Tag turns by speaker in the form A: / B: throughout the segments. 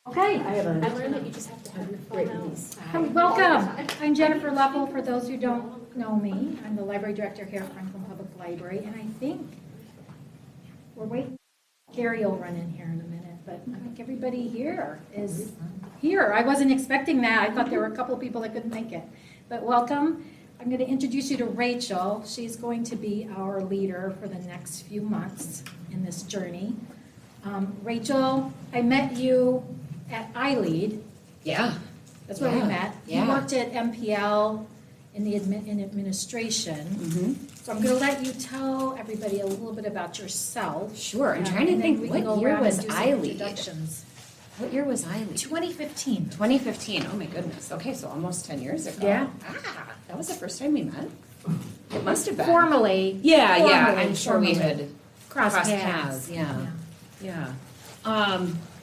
A: Okay.
B: I
C: learned that you just have to have your phone out.
A: Welcome. I'm Jennifer Leppel. For those who don't know me, I'm the library director here at Franklin Public Library, and I think we're waiting. Carrie will run in here in a minute, but I think everybody here is here. I wasn't expecting that. I thought there were a couple of people that couldn't make it, but welcome. I'm going to introduce you to Rachel. She's going to be our leader for the next few months in this journey. Rachel, I met you at iLead.
B: Yeah.
A: That's where we met. You
B: Yeah.
A: worked at MPL in the in administration.
B: Mm-hmm.
A: So I'm going to let you tell everybody a little bit about yourself.
B: Sure. I'm trying to
A: And then
B: think,
A: we can
B: what
A: go
B: year
A: around
B: was
A: and do some
B: iLead?
A: introductions.
B: What year was iLead?
A: 2015.
B: 2015. Oh my goodness. Okay, so almost 10 years ago.
A: Yeah.
B: That was the first time we met. It must have been.
A: Formally.
B: Yeah.
A: formally,
B: I'm sure we had
A: crossed
B: crossed
A: paths.
B: paths. Yeah.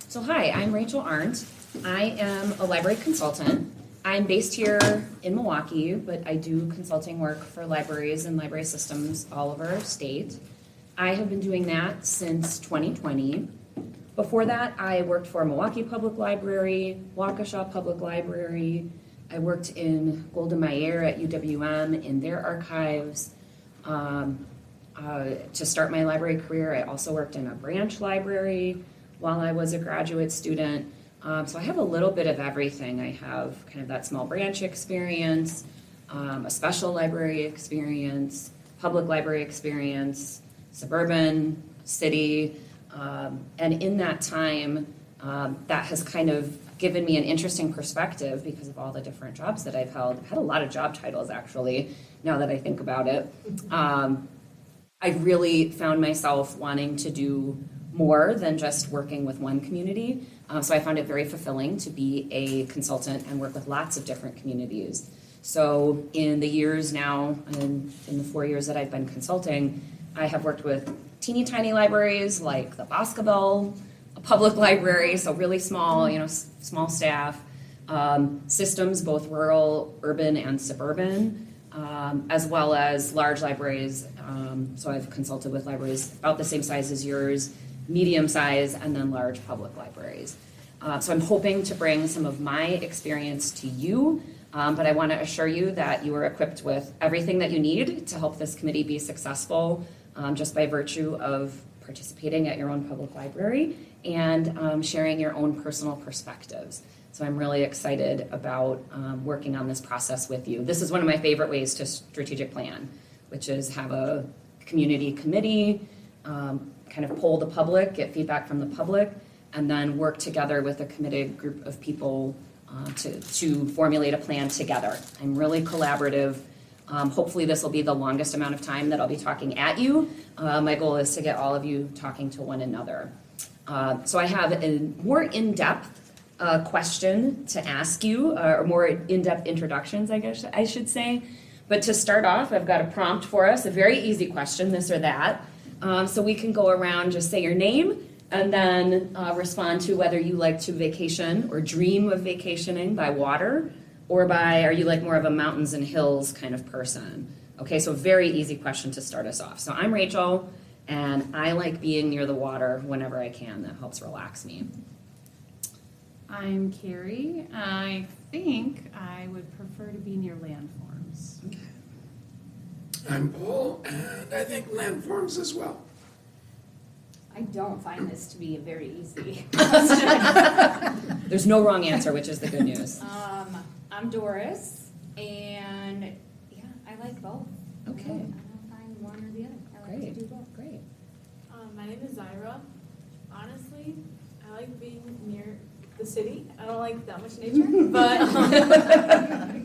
B: So hi, I'm Rachel Arndt. I am a library consultant. I'm based here in Milwaukee, but I do consulting work for libraries and library systems all over our state. I have been doing that since 2020. Before that, I worked for Milwaukee Public Library, Waukesha Public Library. I worked in Golda Meir at UWM in their archives. To start my library career, I also worked in a branch library while I was a graduate student. So I have a little bit of everything. I have kind of that small branch experience, a special library experience, public library experience, suburban, city, and in that time, that has kind of given me an interesting perspective because of all the different jobs that I've held. I've had a lot of job titles, actually, now that I think about it. I've really found myself wanting to do more than just working with one community. So I found it very fulfilling to be a consultant and work with lots of different communities. So in the years now, and in the 4 years that I've been consulting, I have worked with teeny tiny libraries like the Boscobel Public Library, so really small, small staff, systems, both rural, urban, and suburban, as well as large libraries. So I've consulted with libraries about the same size as yours, medium size, and then large public libraries. So I'm hoping to bring some of my experience to you, but I want to assure you that you are equipped with everything that you need to help this committee be successful, just by virtue of participating at your own public library and sharing your own personal perspectives. So I'm really excited about working on this process with you. This is one of my favorite ways to strategic plan, which is have a community committee, kind of poll the public, get feedback from the public, and then work together with a committed group of people to formulate a plan together. I'm really collaborative. Hopefully this will be the longest amount of time that I'll be talking at you. My goal is to get all of you talking to one another. So I have a more in-depth question to ask you, or more in-depth introductions, I guess I should say. But to start off, I've got a prompt for us, a very easy question, this or that. So we can go around, just say your name, and then respond to whether you like to vacation or dream of vacationing by water, or are you like more of a mountains and hills kind of person? Okay, so very easy question to start us off. So I'm Rachel, and I like being near the water whenever I can. That helps relax me.
D: I'm Carrie. I think I would prefer to be near landforms.
B: Okay.
E: I'm Paul, and I think landforms as well.
C: I don't find this to be a very easy.
B: There's no wrong answer, which is the good news.
C: I'm Doris, and yeah, I like both.
B: Okay.
C: I don't find one or the other. I like to do both.
B: Great.
F: My name is Zyra. Honestly, I like being near the city. I don't like that much nature, but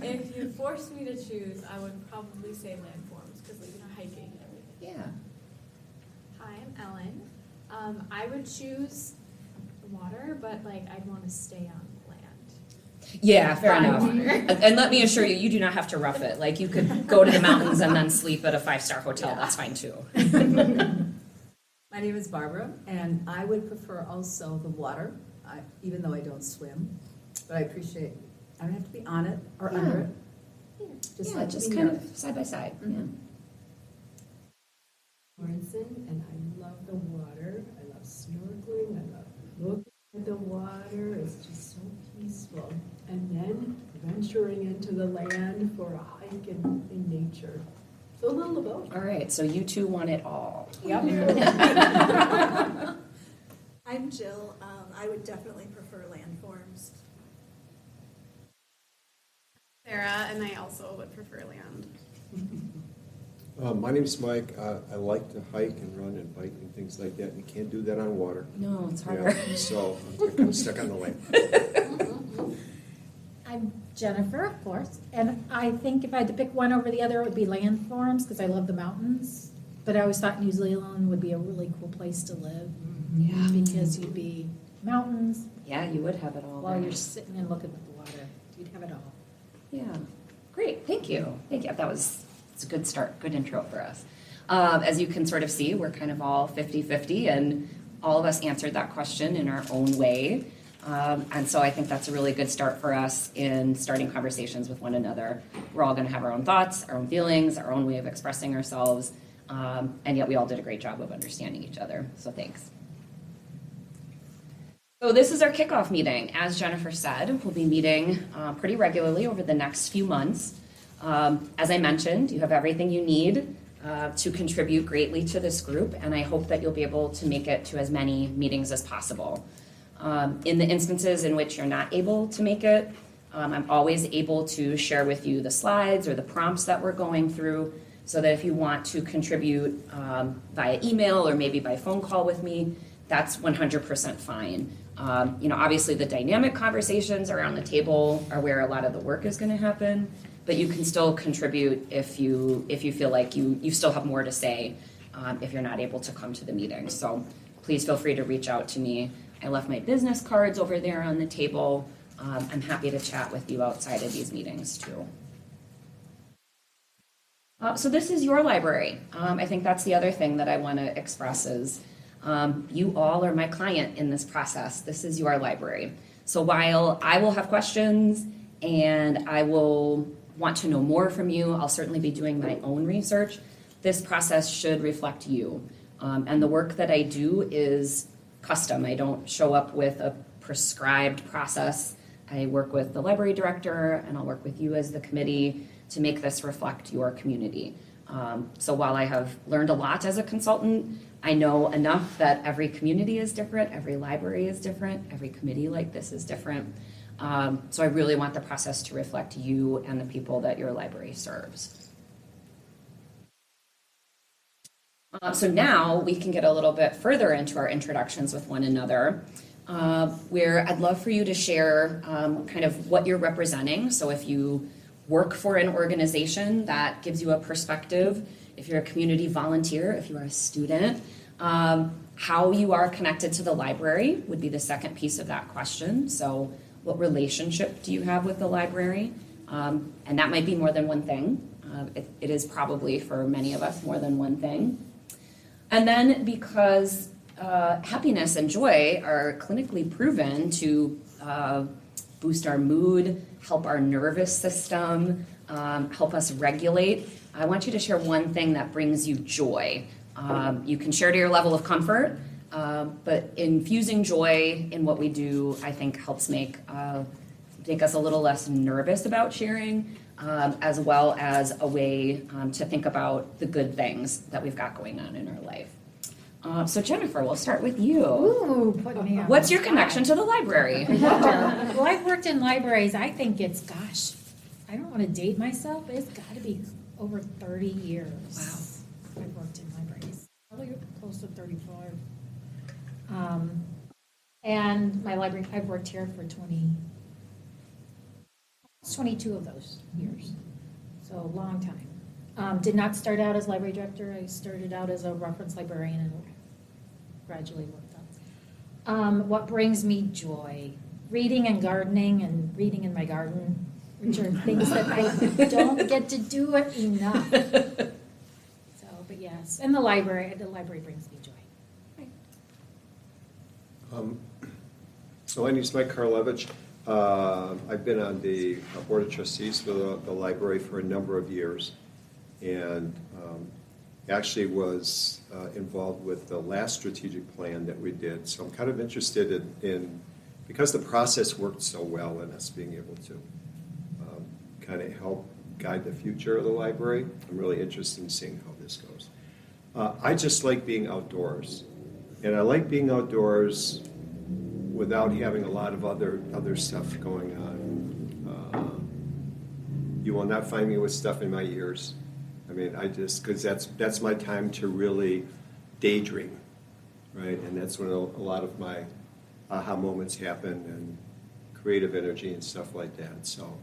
F: if you forced me to choose, I would probably say landforms because hiking and everything.
B: Yeah.
F: Hi, I'm Ellen. I would choose water, but I'd want to stay on land.
B: Yeah, fair
F: By
B: enough.
F: water.
B: And let me assure you, you do not have to rough it. Like, you could go to the mountains and then sleep at a 5-star hotel.
F: Yeah.
B: That's fine too.
G: My name is Barbara, and I would prefer also the water, even though I don't swim. But I appreciate, I don't have to be on it or
B: Yeah.
G: under it.
B: Yeah,
G: like
B: just
G: to be
B: kind
G: near
B: of side by side. Yeah.
H: Sorensen, and I love the water. I love snorkeling. I love looking at the water. It's just venturing into the land for a hike in nature. So a little of both.
B: All right, so you two want it all.
I: I'm Jill. I would definitely prefer landforms.
J: Sarah, and I also would prefer land.
K: My name's Mike. I like to hike and run and bike and things like that, and you can't do that on water.
B: No, it's harder.
K: Yeah, so I'm stuck on the land.
A: I'm Jennifer, of course, and I think if I had to pick one over the other, it would be landforms, because I love the mountains. But I always thought New Zealand would be a really cool place to live,
B: Yeah.
A: because you'd be mountains
B: Yeah, you would have it all.
A: while
B: there.
A: you're sitting and looking at the water. You'd have it all.
B: Yeah, great, thank you. Thank you. It's a good start, good intro for us. As you can sort of see, we're kind of all 50-50, and all of us answered that question in our own way. And so I think that's a really good start for us in starting conversations with one another. We're all going to have our own thoughts, our own feelings, our own way of expressing ourselves, and yet we all did a great job of understanding each other, so thanks. So this is our kickoff meeting. As Jennifer said, we'll be meeting pretty regularly over the next few months. As I mentioned, you have everything you need to contribute greatly to this group, and I hope that you'll be able to make it to as many meetings as possible. In the instances in which you're not able to make it, I'm always able to share with you the slides or the prompts that we're going through, so that if you want to contribute via email or maybe by phone call with me, that's 100% fine. Obviously the dynamic conversations around the table are where a lot of the work is going to happen, but you can still contribute if you feel like you still have more to say if you're not able to come to the meeting. So please feel free to reach out to me. I left my business cards over there on the table. I'm happy to chat with you outside of these meetings too. So this is your library. I think that's the other thing that I want to express is you all are my client in this process. This is your library. So while I will have questions and I will want to know more from you, I'll certainly be doing my own research. This process should reflect you. And the work that I do is custom. I don't show up with a prescribed process. I work with the library director and I'll work with you as the committee to make this reflect your community. So while I have learned a lot as a consultant, I know enough that every community is different, every library is different, every committee like this is different. So I really want the process to reflect you and the people that your library serves. So now we can get a little bit further into our introductions with one another, where I'd love for you to share kind of what you're representing. So if you work for an organization, that gives you a perspective. If you're a community volunteer, if you are a student, how you are connected to the library would be the second piece of that question. So what relationship do you have with the library? And that might be more than one thing. It is probably for many of us more than one thing. And then because happiness and joy are clinically proven to boost our mood, help our nervous system, help us regulate, I want you to share one thing that brings you joy. You can share to your level of comfort, but infusing joy in what we do, I think, helps make us a little less nervous about sharing, as well as a way to think about the good things that we've got going on in our life. So Jennifer, we'll start with you.
A: Ooh, put me on
B: What's
A: the
B: your
A: spot.
B: connection to the library?
A: Well, I've worked in libraries. I think it's, gosh, I don't want to date myself, but it's got to be over 30 years.
B: Wow.
A: I've worked in libraries, probably close to 35. And my library, I've worked here for 22 of those years, so a long time. Did not start out as library director. I started out as a reference librarian and gradually worked up. What brings me joy? Reading and gardening and reading in my garden, which are things that I don't get to do it enough. So, but yes, and the library brings me joy.
K: So my name is Mike Karlevich. I've been on the Board of Trustees for the library for a number of years, and actually was involved with the last strategic plan that we did. So I'm kind of interested in because the process worked so well in us being able to kind of help guide the future of the library. I'm really interested in seeing how this goes. I just like being outdoors. And I like being outdoors without having a lot of other stuff going on. You will not find me with stuff in my ears. I mean, because that's my time to really daydream, right? And that's when a lot of my aha moments happen and creative energy and stuff like that. So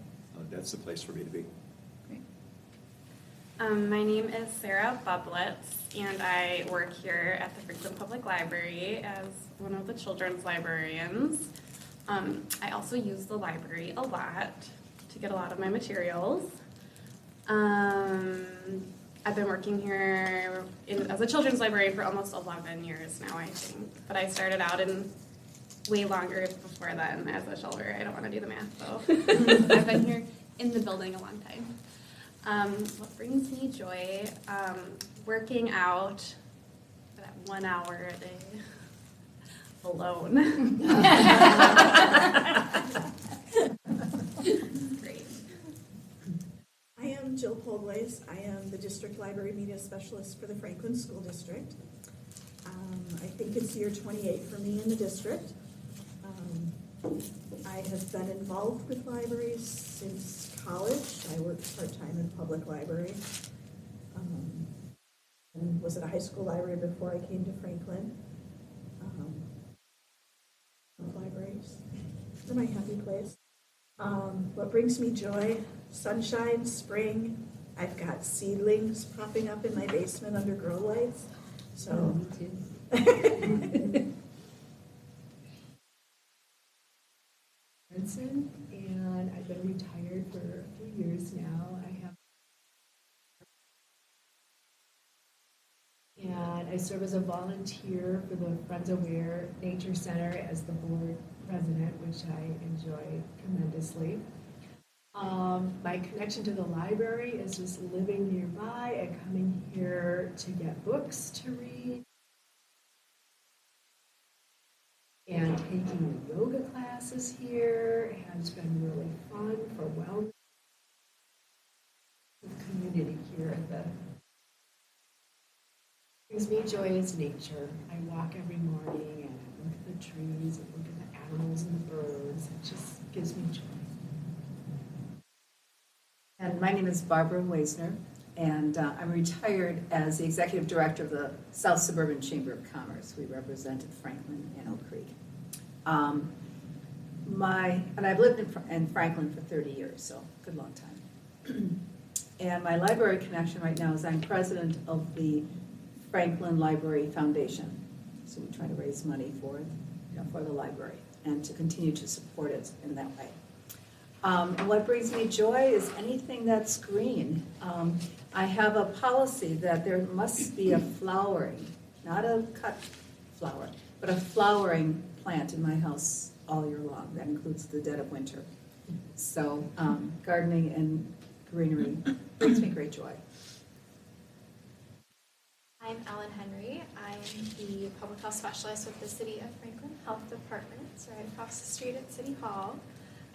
K: that's the place for me to be.
J: My name is Sarah Bublitz, and I work here at the Franklin Public Library as one of the children's librarians. I also use the library a lot to get a lot of my materials. I've been working here as a children's librarian for almost 11 years now, I think. But I started out in way longer before then as a shelver. I don't want to do the math, though. I've been here in the building a long time. What brings me joy? Working out that 1 hour a day alone. Great.
I: I am Jill Polways. I am the District Library Media Specialist for the Franklin School District. I think it's year 28 for me in the district. I have been involved with libraries since college. I worked part-time in a public library. And was at a high school library before I came to Franklin. Libraries are my happy place. What brings me joy? Sunshine, spring. I've got seedlings popping up in my basement under grow lights. So.
G: Me too.
H: Benson, and I've been retired for a few years now. And I serve as a volunteer for the Friends of Ware Nature Center as the board president, which I enjoy tremendously. My connection to the library is just living nearby and coming here to get books to read and taking yoga classes here has been really fun for wellness. The community here at the brings me joy is nature. I walk every morning and I look at the trees and look at the animals and the birds. It just gives me joy.
G: And my name is Barbara Weisner, and I'm retired as the executive director of the South Suburban Chamber of Commerce. We represented Franklin and Oak Creek. And I've lived in Franklin for 30 years, so good long time. And my library connection right now is I'm president of the Franklin Library Foundation. So we try to raise money for it, for the library and to continue to support it in that way. And what brings me joy is anything that's green. I have a policy that there must be a flowering, not a cut flower, but a flowering plant in my house all year long. That includes the dead of winter. So gardening and greenery brings me great joy.
L: I'm Ellen Henry. I'm the public health specialist with the City of Franklin Health Department, it's right across the street at City Hall.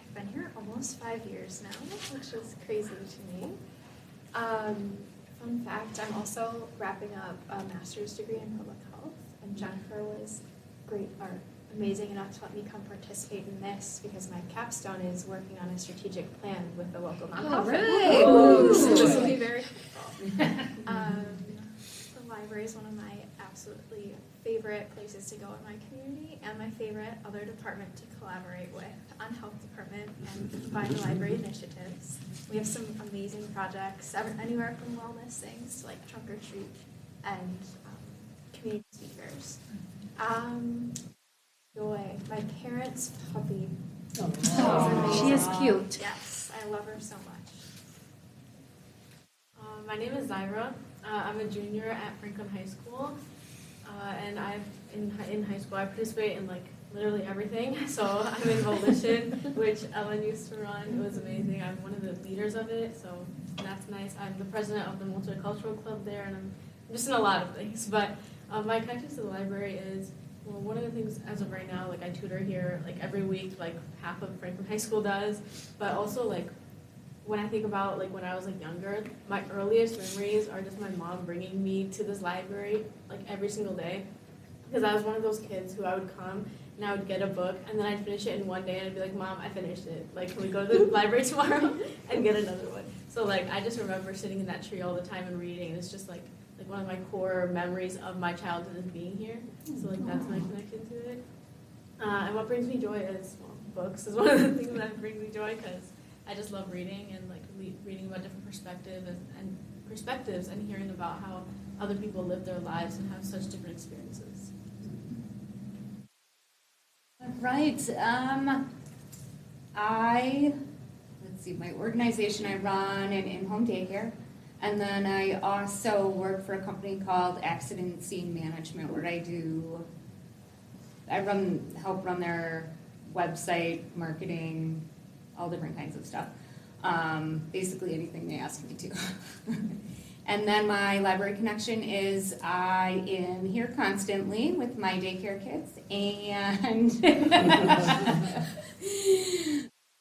L: I've been here almost 5 years now, which is crazy to me. Fun fact, I'm also wrapping up a master's degree in public health, and Jennifer was great or amazing enough to let me come participate in this because my capstone is working on a strategic plan with the local nonprofit.
G: Oh,
L: So this will be very helpful. The library is one of my absolutely favorite places to go in my community and my favorite other department to collaborate with on health department and find library initiatives. We have some amazing projects, anywhere from wellness things to like trunk or treat and community speakers. Joy, my parents' puppy.
A: Oh, she is cute.
L: Yes, I love her so much.
F: My name is Zyra. I'm a junior at Franklin High School, and in high school I participate in like literally everything. So I'm in Volition, which Ellen used to run. It was amazing. I'm one of the leaders of it, so that's nice. I'm the president of the multicultural club there, and I'm just in a lot of things. But my connection to the library is, well, one of the things as of right now, like I tutor here like every week, like half of Franklin High School does, but also like when I think about like when I was like younger, my earliest memories are just my mom bringing me to this library like every single day, because I was one of those kids who I would come and I would get a book and then I'd finish it in one day and I'd be like, Mom, I finished it. Like, can we go to the library tomorrow and get another one? So like I just remember sitting in that tree all the time and reading. It's just like one of my core memories of my childhood is being here. So like that's my connection to it. And what brings me joy is books is one of the things that brings me joy, because I just love reading and like reading about different perspectives and hearing about how other people live their lives and have such different experiences.
C: Right. Let's see, my organization, I run an in-home daycare. And then I also work for a company called Accident Scene Management, where help run their website, marketing, all different kinds of stuff. Basically anything they ask me to. And then my library connection is I am here constantly with my daycare kids, and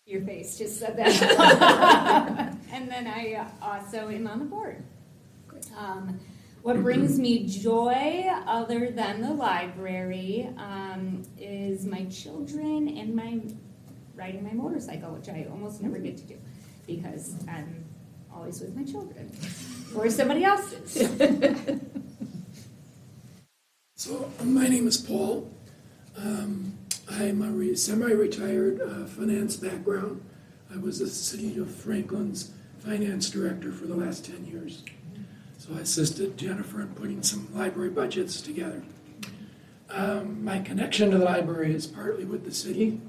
C: your face just said that. And then I also am on the board. What brings me joy other than the library is my children and my riding my motorcycle, which I almost never get to do because I'm always with my children or somebody else's.
E: So my name is Paul. I'm a semi-retired finance background. I was the City of Franklin's finance director for the last 10 years. So I assisted Jennifer in putting some library budgets together. My connection to the library is partly with the city,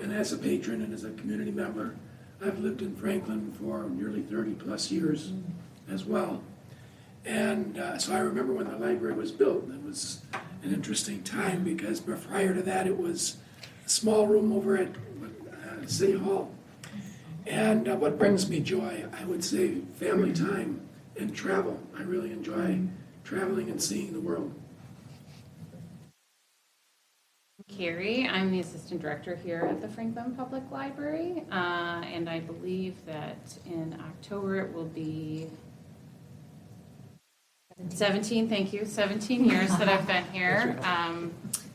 E: and as a patron and as a community member. I've lived in Franklin for nearly 30 plus years as well. And so I remember when the library was built. It was an interesting time because prior to that it was a small room over at City Hall. And what brings me joy, I would say family time and travel. I really enjoy traveling and seeing the world.
D: Carrie, I'm the assistant director here at the Franklin Public Library, and I believe that in October it will be 17, thank you, 17 years that I've been here.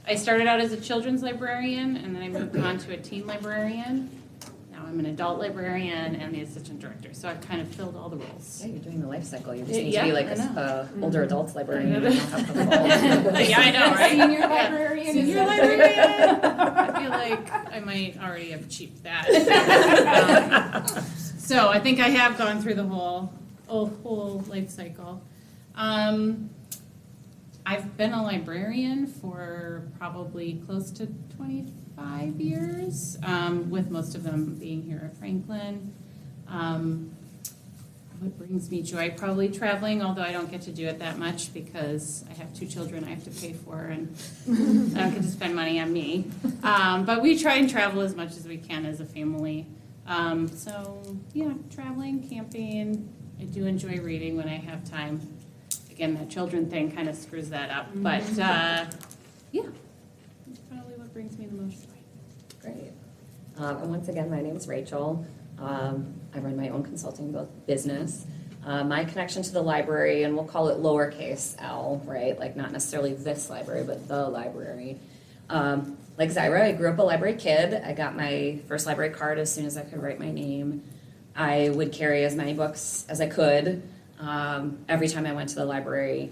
D: I started out as a children's librarian, and then I moved on to a teen librarian. Now I'm an adult librarian and the assistant director, so I've kind of filled all the roles.
B: Yeah, you're doing the life cycle. You just need
D: Yeah,
B: to be like
D: I know.
B: older adults librarian.
D: I know.
B: You don't have to
D: Yeah, I know, right?
C: Senior librarian.
D: Senior librarian. I feel like I might already have achieved that. So I think I have gone through the whole life cycle. I've been a librarian for probably close to 25 years, with most of them being here at Franklin. What brings me joy? Probably traveling, although I don't get to do it that much because I have 2 children I have to pay for and I don't get to spend money on me. But we try and travel as much as we can as a family. So yeah, traveling, camping. I do enjoy reading when I have time. Again, that children thing kind of screws that up. But yeah, that's probably what brings me the most joy.
B: Great. And once again, my name is Rachel. I run my own consulting business. My connection to the library, and we'll call it lowercase l, right? Like not necessarily this library, but the library. Like Zyra, I grew up a library kid. I got my first library card as soon as I could write my name. I would carry as many books as I could every time I went to the library.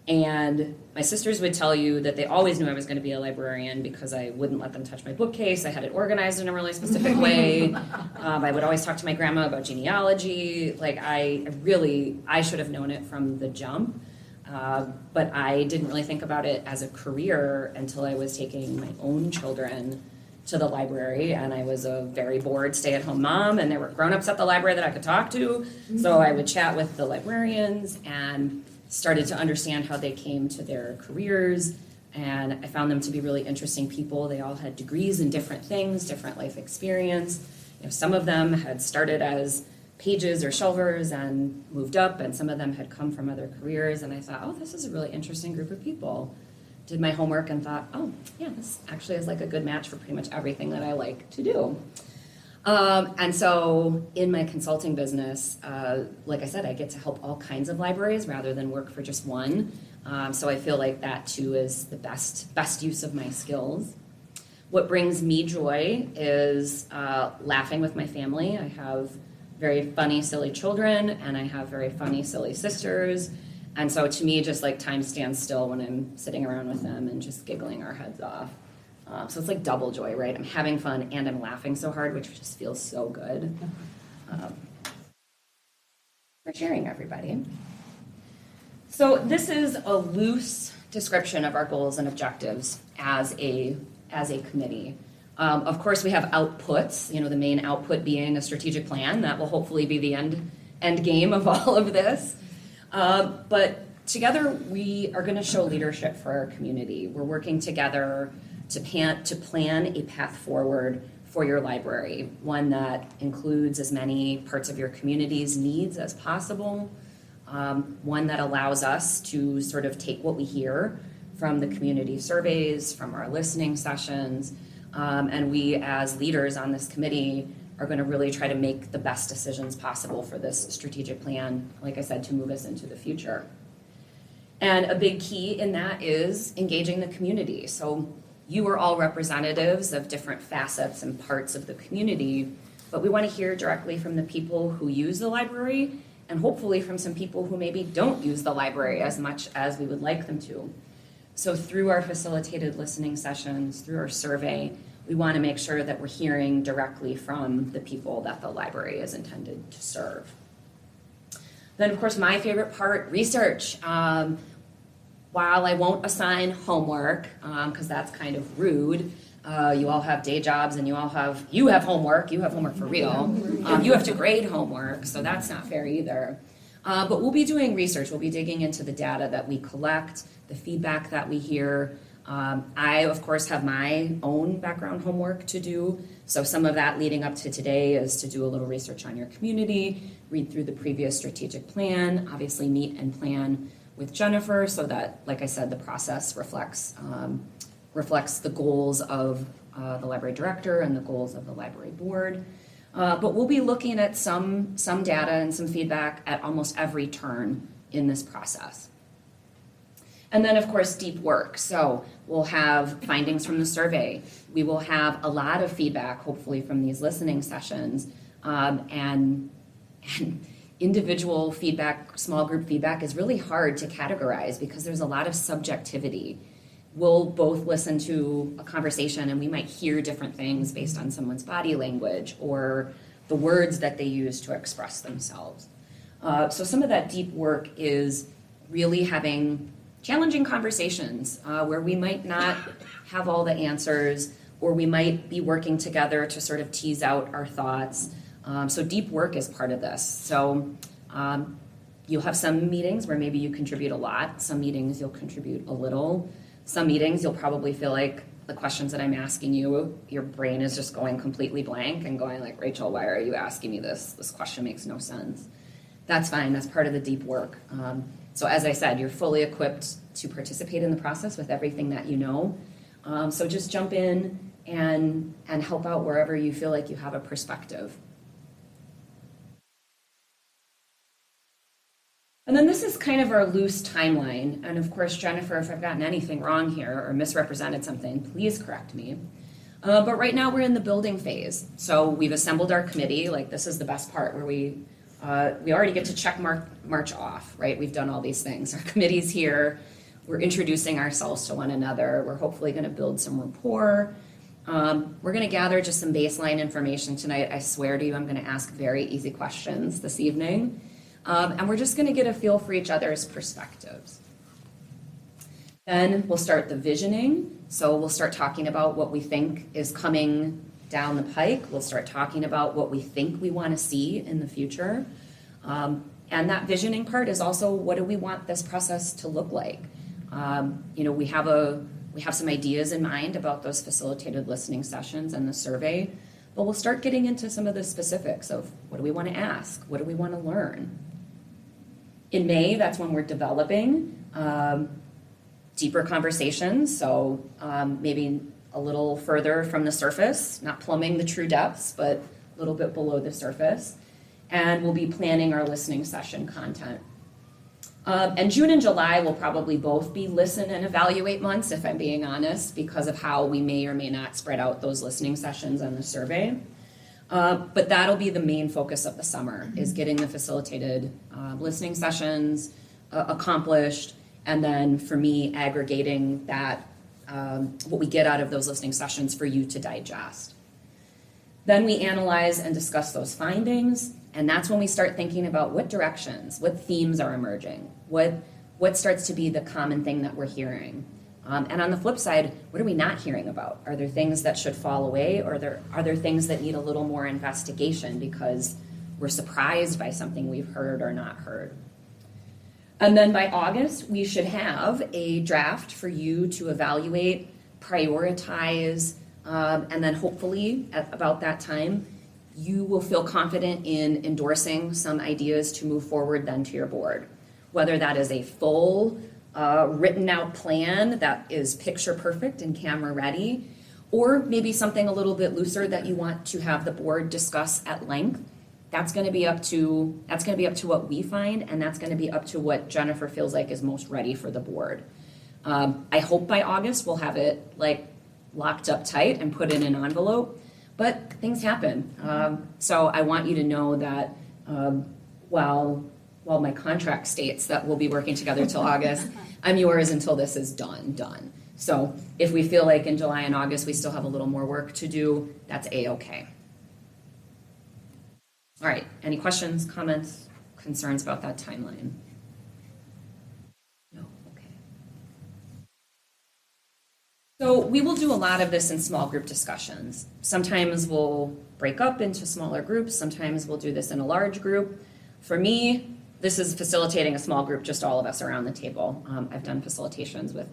B: And my sisters would tell you that they always knew I was going to be a librarian because I wouldn't let them touch my bookcase. I had it organized in a really specific way. I would always talk to my grandma about genealogy. Like I should have known it from the jump. But I didn't really think about it as a career until I was taking my own children to the library, and I was a very bored stay-at-home mom, and there were grown-ups at the library that I could talk to. So I would chat with the librarians and started to understand how they came to their careers, and I found them to be really interesting people. They all had degrees in different things, different life experience. You know, some of them had started as pages or shelvers and moved up, and some of them had come from other careers, and I thought, oh, this is a really interesting group of people. Did my homework and thought, oh, yeah, this actually is like a good match for pretty much everything that I like to do. And so in my consulting business, like I said, I get to help all kinds of libraries rather than work for just one. So I feel like that too is the best use of my skills. What brings me joy is laughing with my family. I have very funny, silly children, and I have very funny, silly sisters. And so to me, just like time stands still when I'm sitting around with them and just giggling our heads off. So it's like double joy, right? I'm having fun and I'm laughing so hard, which just feels so good. For sharing, everybody. So this is a loose description of our goals and objectives as a committee. Of course, we have outputs, the main output being a strategic plan. That will hopefully be the end game of all of this. But together, we are going to show leadership for our community. We're working together to plan a path forward for your library, one that includes as many parts of your community's needs as possible, one that allows us to sort of take what we hear from the community surveys, from our listening sessions, and we as leaders on this committee are going to really try to make the best decisions possible for this strategic plan, like I said, to move us into the future. And a big key in that is engaging the community. So you are all representatives of different facets and parts of the community, but we want to hear directly from the people who use the library and hopefully from some people who maybe don't use the library as much as we would like them to. So through our facilitated listening sessions, through our survey, we want to make sure that we're hearing directly from the people that the library is intended to serve. Then, of course, my favorite part, research. While I won't assign homework, because that's kind of rude, you all have day jobs and you have homework for real. You have to grade homework, so that's not fair either. But we'll be doing research. We'll be digging into the data that we collect, the feedback that we hear. I, of course, have my own background homework to do. So some of that leading up to today is to do a little research on your community, read through the previous strategic plan, obviously meet and plan with Jennifer so that, like I said, the process reflects the goals of the library director and the goals of the library board. But we'll be looking at some data and some feedback at almost every turn in this process. And then, of course, deep work. So we'll have findings from the survey. We will have a lot of feedback, hopefully, from these listening sessions. And individual feedback, small group feedback is really hard to categorize because there's a lot of subjectivity. We'll both listen to a conversation and we might hear different things based on someone's body language or the words that they use to express themselves. So some of that deep work is really having challenging conversations where we might not have all the answers, or we might be working together to sort of tease out our thoughts. So deep work is part of this. So you'll have some meetings where maybe you contribute a lot. Some meetings you'll contribute a little. Some meetings you'll probably feel like the questions that I'm asking you, your brain is just going completely blank and going like, Rachel, why are you asking me this? This question makes no sense. That's fine. That's part of the deep work. So as I said, you're fully equipped to participate in the process with everything that you know. So just jump in and help out wherever you feel like you have a perspective. And then this is kind of our loose timeline. And of course, Jennifer, if I've gotten anything wrong here or misrepresented something, please correct me. But right now we're in the building phase. So we've assembled our committee. Like, this is the best part where we already get to check march off, right? We've done all these things. Our committee's here. We're introducing ourselves to one another. We're hopefully going to build some rapport. We're going to gather just some baseline information tonight. I swear to you, I'm going to ask very easy questions this evening. And we're just going to get a feel for each other's perspectives. Then we'll start the visioning. So we'll start talking about what we think is coming down the pike. We'll start talking about what we think we want to see in the future. And that visioning part is also, what do we want this process to look like? We have some ideas in mind about those facilitated listening sessions and the survey, but we'll start getting into some of the specifics of what do we want to ask? What do we want to learn? In May, that's when we're developing deeper conversations, so maybe a little further from the surface, not plumbing the true depths, but a little bit below the surface, and we'll be planning our listening session content. And June and July will probably both be listen and evaluate months, if I'm being honest, because of how we may or may not spread out those listening sessions on the survey. But that'll be the main focus of the summer, is getting the facilitated listening sessions accomplished, and then for me, aggregating that, what we get out of those listening sessions for you to digest. Then we analyze and discuss those findings, and that's when we start thinking about what directions, what themes are emerging, what starts to be the common thing that we're hearing. And on the flip side, what are we not hearing about? Are there things that should fall away, or are there things that need a little more investigation because we're surprised by something we've heard or not heard? And then by August, we should have a draft for you to evaluate, prioritize, and then hopefully at about that time, you will feel confident in endorsing some ideas to move forward then to your board. Whether that is a full written out plan that is picture perfect and camera ready, or maybe something a little bit looser that you want to have the board discuss at length. That's going to be up to what we find, and that's going to be up to what Jennifer feels like is most ready for the board. I hope by August we'll have it like locked up tight and put in an envelope, but things happen. So I want you to know that while my contract states that we'll be working together till August, I'm yours until this is done. So if we feel like in July and August we still have a little more work to do, that's A-okay. All right, any questions, comments, concerns about that timeline? No, okay. So we will do a lot of this in small group discussions. Sometimes we'll break up into smaller groups, sometimes we'll do this in a large group. For me, this is facilitating a small group, just all of us around the table. I've done facilitations with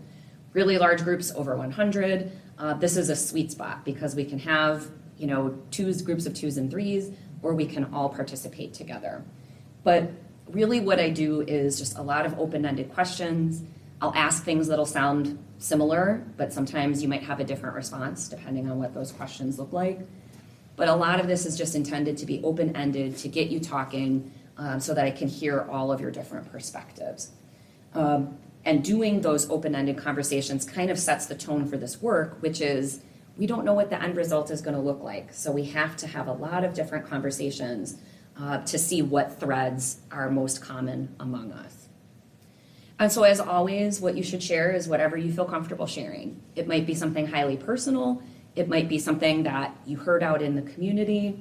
B: really large groups, over 100. This is a sweet spot because we can have, groups of 2s and 3s, or we can all participate together. But really what I do is just a lot of open-ended questions. I'll ask things that'll sound similar, but sometimes you might have a different response depending on what those questions look like. But a lot of this is just intended to be open-ended, to get you talking, so that I can hear all of your different perspectives. And doing those open-ended conversations kind of sets the tone for this work, which is we don't know what the end result is going to look like. So we have to have a lot of different conversations to see what threads are most common among us. And so as always, what you should share is whatever you feel comfortable sharing. It might be something highly personal. It might be something that you heard out in the community.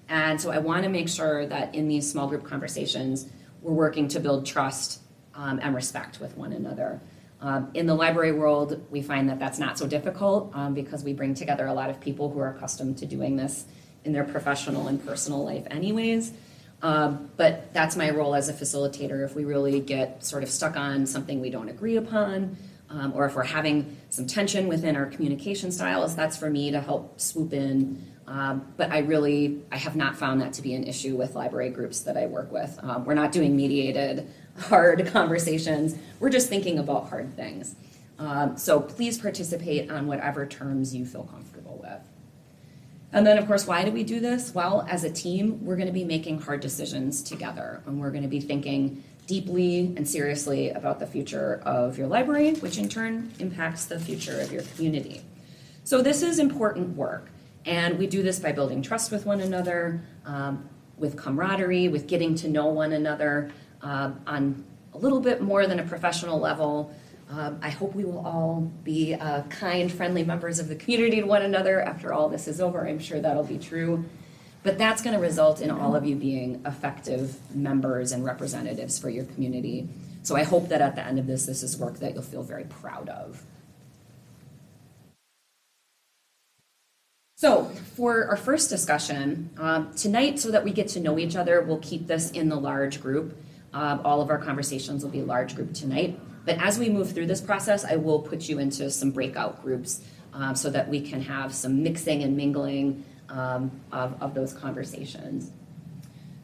B: And so I want to make sure that in these small group conversations, we're working to build trust and respect with one another. In the library world, we find that that's not so difficult because we bring together a lot of people who are accustomed to doing this in their professional and personal life anyways. But that's my role as a facilitator. If we really get sort of stuck on something we don't agree upon, or if we're having some tension within our communication styles, that's for me to help swoop in. But I have not found that to be an issue with library groups that I work with. We're not doing mediated, hard conversations. We're just thinking about hard things. So please participate on whatever terms you feel comfortable with. And then, of course, why do we do this? Well, as a team, we're going to be making hard decisions together, and we're going to be thinking deeply and seriously about the future of your library, which in turn impacts the future of your community. So this is important work. And we do this by building trust with one another, with camaraderie, with getting to know one another on a little bit more than a professional level. I hope we will all be kind, friendly members of the community to one another after all this is over. I'm sure that'll be true. But that's going to result in all of you being effective members and representatives for your community. So I hope that at the end of this is work that you'll feel very proud of. So for our first discussion, tonight, so that we get to know each other, we'll keep this in the large group. All of our conversations will be large group tonight. But as we move through this process, I will put you into some breakout groups so that we can have some mixing and mingling of those conversations.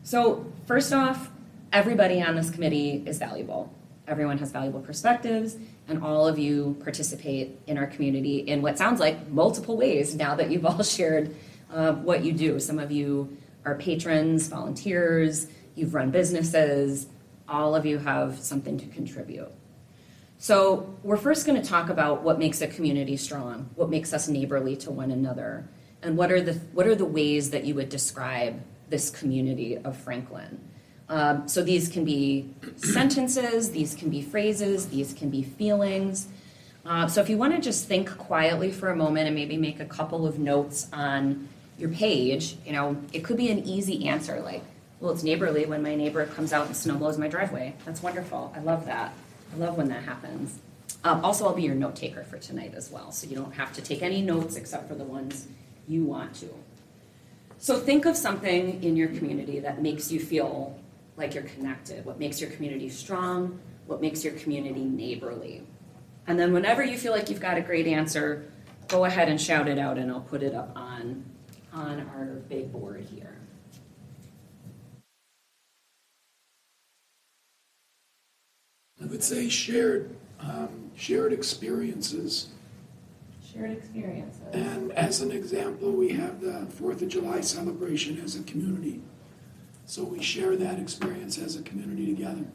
B: So first off, everybody on this committee is valuable. Everyone has valuable perspectives, and all of you participate in our community in what sounds like multiple ways now that you've all shared what you do. Some of you are patrons, volunteers, you've run businesses, all of you have something to contribute. So we're first going to talk about what makes a community strong, what makes us neighborly to one another, and what are the ways that you would describe this community of Franklin. So these can be sentences, these can be phrases, these can be feelings. So if you want to just think quietly for a moment and maybe make a couple of notes on your page, it could be an easy answer like, well, it's neighborly when my neighbor comes out and snow blows my driveway. That's wonderful. I love that. I love when that happens. Also, I'll be your note taker for tonight as well, so you don't have to take any notes except for the ones you want to. So think of something in your community that makes you feel like you're connected, what makes your community strong, what makes your community neighborly. And then whenever you feel like you've got a great answer, go ahead and shout it out and I'll put it up on our big board here.
E: I would say shared experiences.
B: Shared experiences.
E: And as an example, we have the 4th of July celebration as a community. So we share that experience as a community together.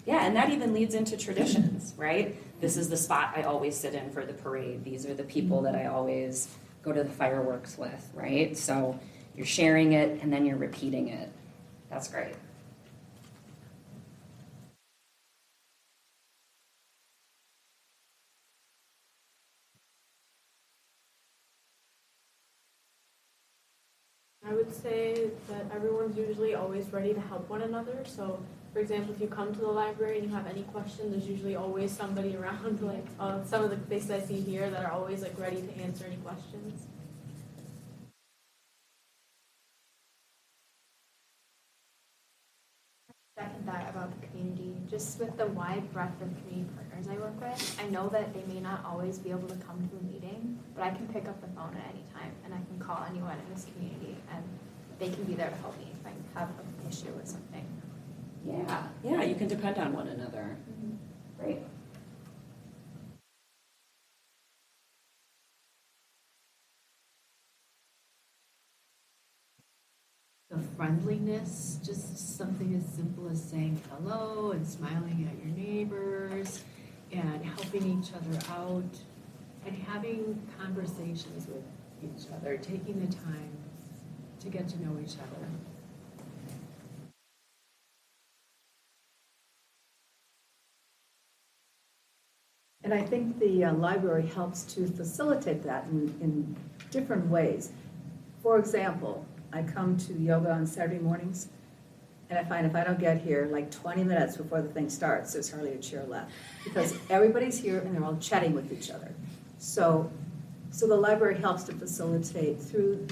B: Yeah, and that even leads into traditions, right? This is the spot I always sit in for the parade. These are the people that I always go to the fireworks with, right? So you're sharing it and then you're repeating it. That's great.
F: I would say that everyone's usually always ready to help one another. So, for example, if you come to the library and you have any questions, there's usually always somebody around, like some of the faces I see here that are always like ready to answer any questions.
L: Second that about the community, just with the wide breadth of community partners I work with, I know that they may not always be able to come to a meeting, but I can pick up the phone at any time and I can call anyone in this community and they can be there to help me if I have an issue with something.
B: Yeah, you can depend on one another. Great.
H: The friendliness, just something as simple as saying hello and smiling at your neighbors and helping each other out and having conversations with each other, taking the time to get to know each other.
G: And I think the library helps to facilitate that in different ways. For example, I come to yoga on Saturday mornings, and I find if I don't get here like 20 minutes before the thing starts, there's hardly a chair left. Because everybody's here and they're all chatting with each other. So the library helps to facilitate through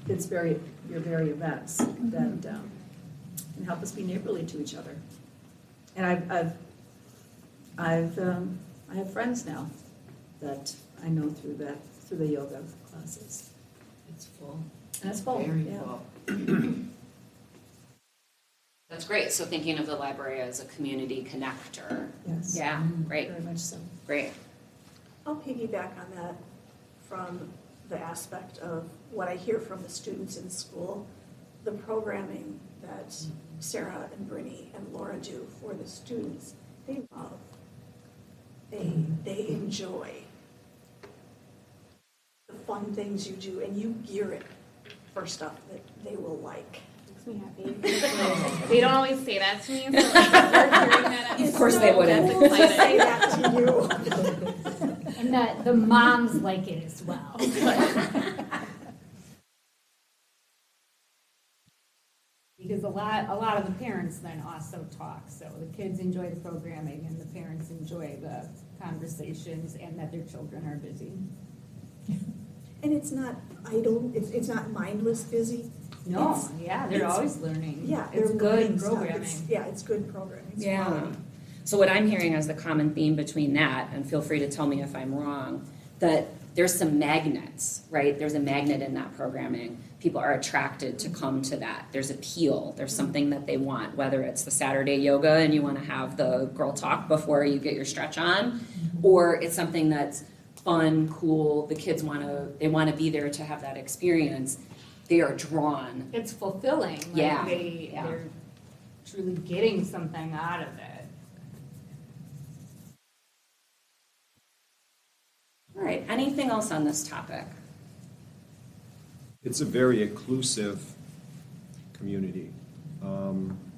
G: your very events that can help us be neighborly to each other. And I have friends now that I know through the yoga classes.
H: It's full.
G: And it's full,
H: Very
G: yeah.
H: full.
B: That's great. So thinking of the library as a community connector.
G: Yes.
B: Yeah, great,
G: Very much so.
B: great.
I: I'll piggyback on that from the aspect of what I hear from the students in school, the programming that Sarah and Brittany and Laura do for the students, they love. They enjoy the fun things you do, and you gear it for stuff that they will like.
J: Makes me happy. They don't always say that to me, so like, they're hearing that.
B: Of course they wouldn't.
J: That's exciting.
I: Say that to you.
A: And the moms like it as well.
C: Because a lot of the parents then also talk, so the kids enjoy the programming and the parents enjoy the conversations and that their children are busy.
I: And it's not idle, it's not mindless busy.
C: No,
I: It's-
C: yeah, they're
I: it's-
C: always learning.
I: Yeah,
C: It's
I: they're
C: good
I: learning stuff.
C: programming.
I: It's good programming. It's
B: Yeah.
I: quality.
B: So what I'm hearing as the common theme between that, and feel free to tell me if I'm wrong, that there's some magnets, right? There's a magnet in that programming. People are attracted to come to that. There's appeal. There's something that they want, whether it's the Saturday yoga and you want to have the girl talk before you get your stretch on, or it's something that's fun, cool, the kids they want to be there to have that experience, they are drawn.
C: It's fulfilling. Like
B: Yeah,
C: they're truly getting something out of it.
B: All right, anything else on this topic?
K: It's a very inclusive community.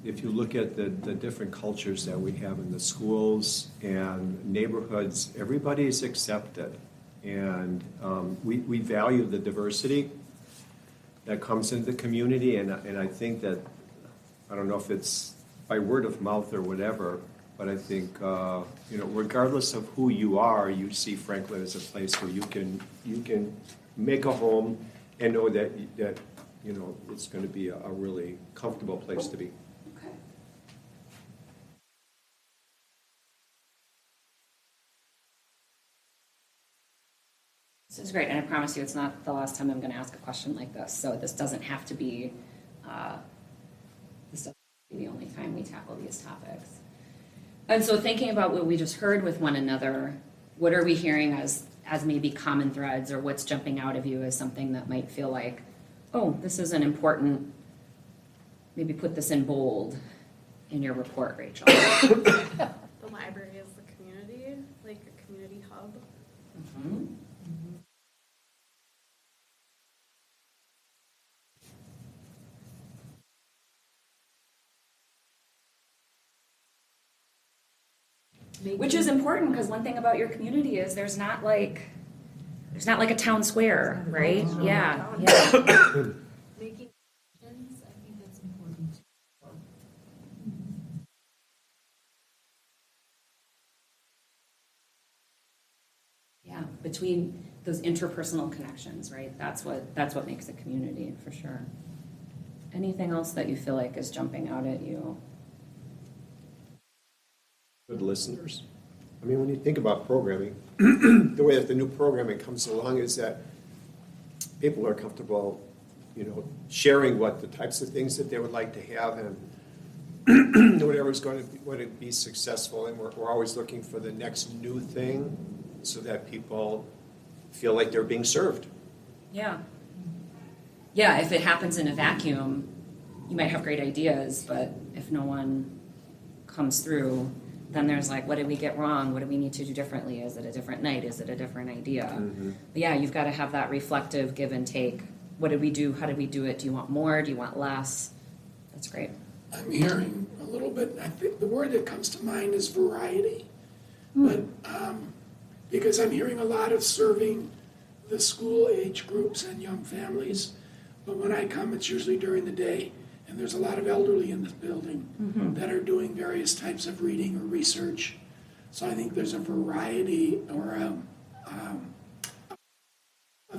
K: If you look at the different cultures that we have in the schools and neighborhoods, everybody's accepted. And we value the diversity that comes into the community. And I think that, I don't know if it's by word of mouth or whatever, but I think, regardless of who you are, you see Franklin as a place where you can make a home and know that it's going to be a really comfortable place to be.
B: Okay. This is great, and I promise you it's not the last time I'm going to ask a question like this, so this doesn't have to be the only time we tackle these topics. And so thinking about what we just heard with one another, what are we hearing as maybe common threads, or what's jumping out of you as something that might feel like, oh, this is an important, maybe put this in bold in your report, Rachel.
J: The library is the community, like a community hub.
B: Mm-hmm. Which is important, because one thing about your community is there's not like a town square, right? Yeah.
F: Making connections, I think that's important.
B: Yeah, between those interpersonal connections, right? That's what makes a community, for sure. Anything else that you feel like is jumping out at you?
K: Good listeners. I mean, when you think about programming, the way that the new programming comes along is that people are comfortable, sharing what the types of things that they would like to have and whatever's going to be successful. And we're always looking for the next new thing so that people feel like they're being served.
B: Yeah. Yeah, if it happens in a vacuum, you might have great ideas, but if no one comes through, then there's like, what did we get wrong? What do we need to do differently? Is it a different night? Is it a different idea?
K: Mm-hmm.
B: But yeah, you've got to have that reflective give and take. What did we do? How did we do it? Do you want more? Do you want less? That's great.
E: I'm hearing a little bit, I think the word that comes to mind is variety. But because I'm hearing a lot of serving the school age groups and young families, but when I come, it's usually during the day, and there's a lot of elderly in this building that are doing various types of reading or research. So I think there's a variety of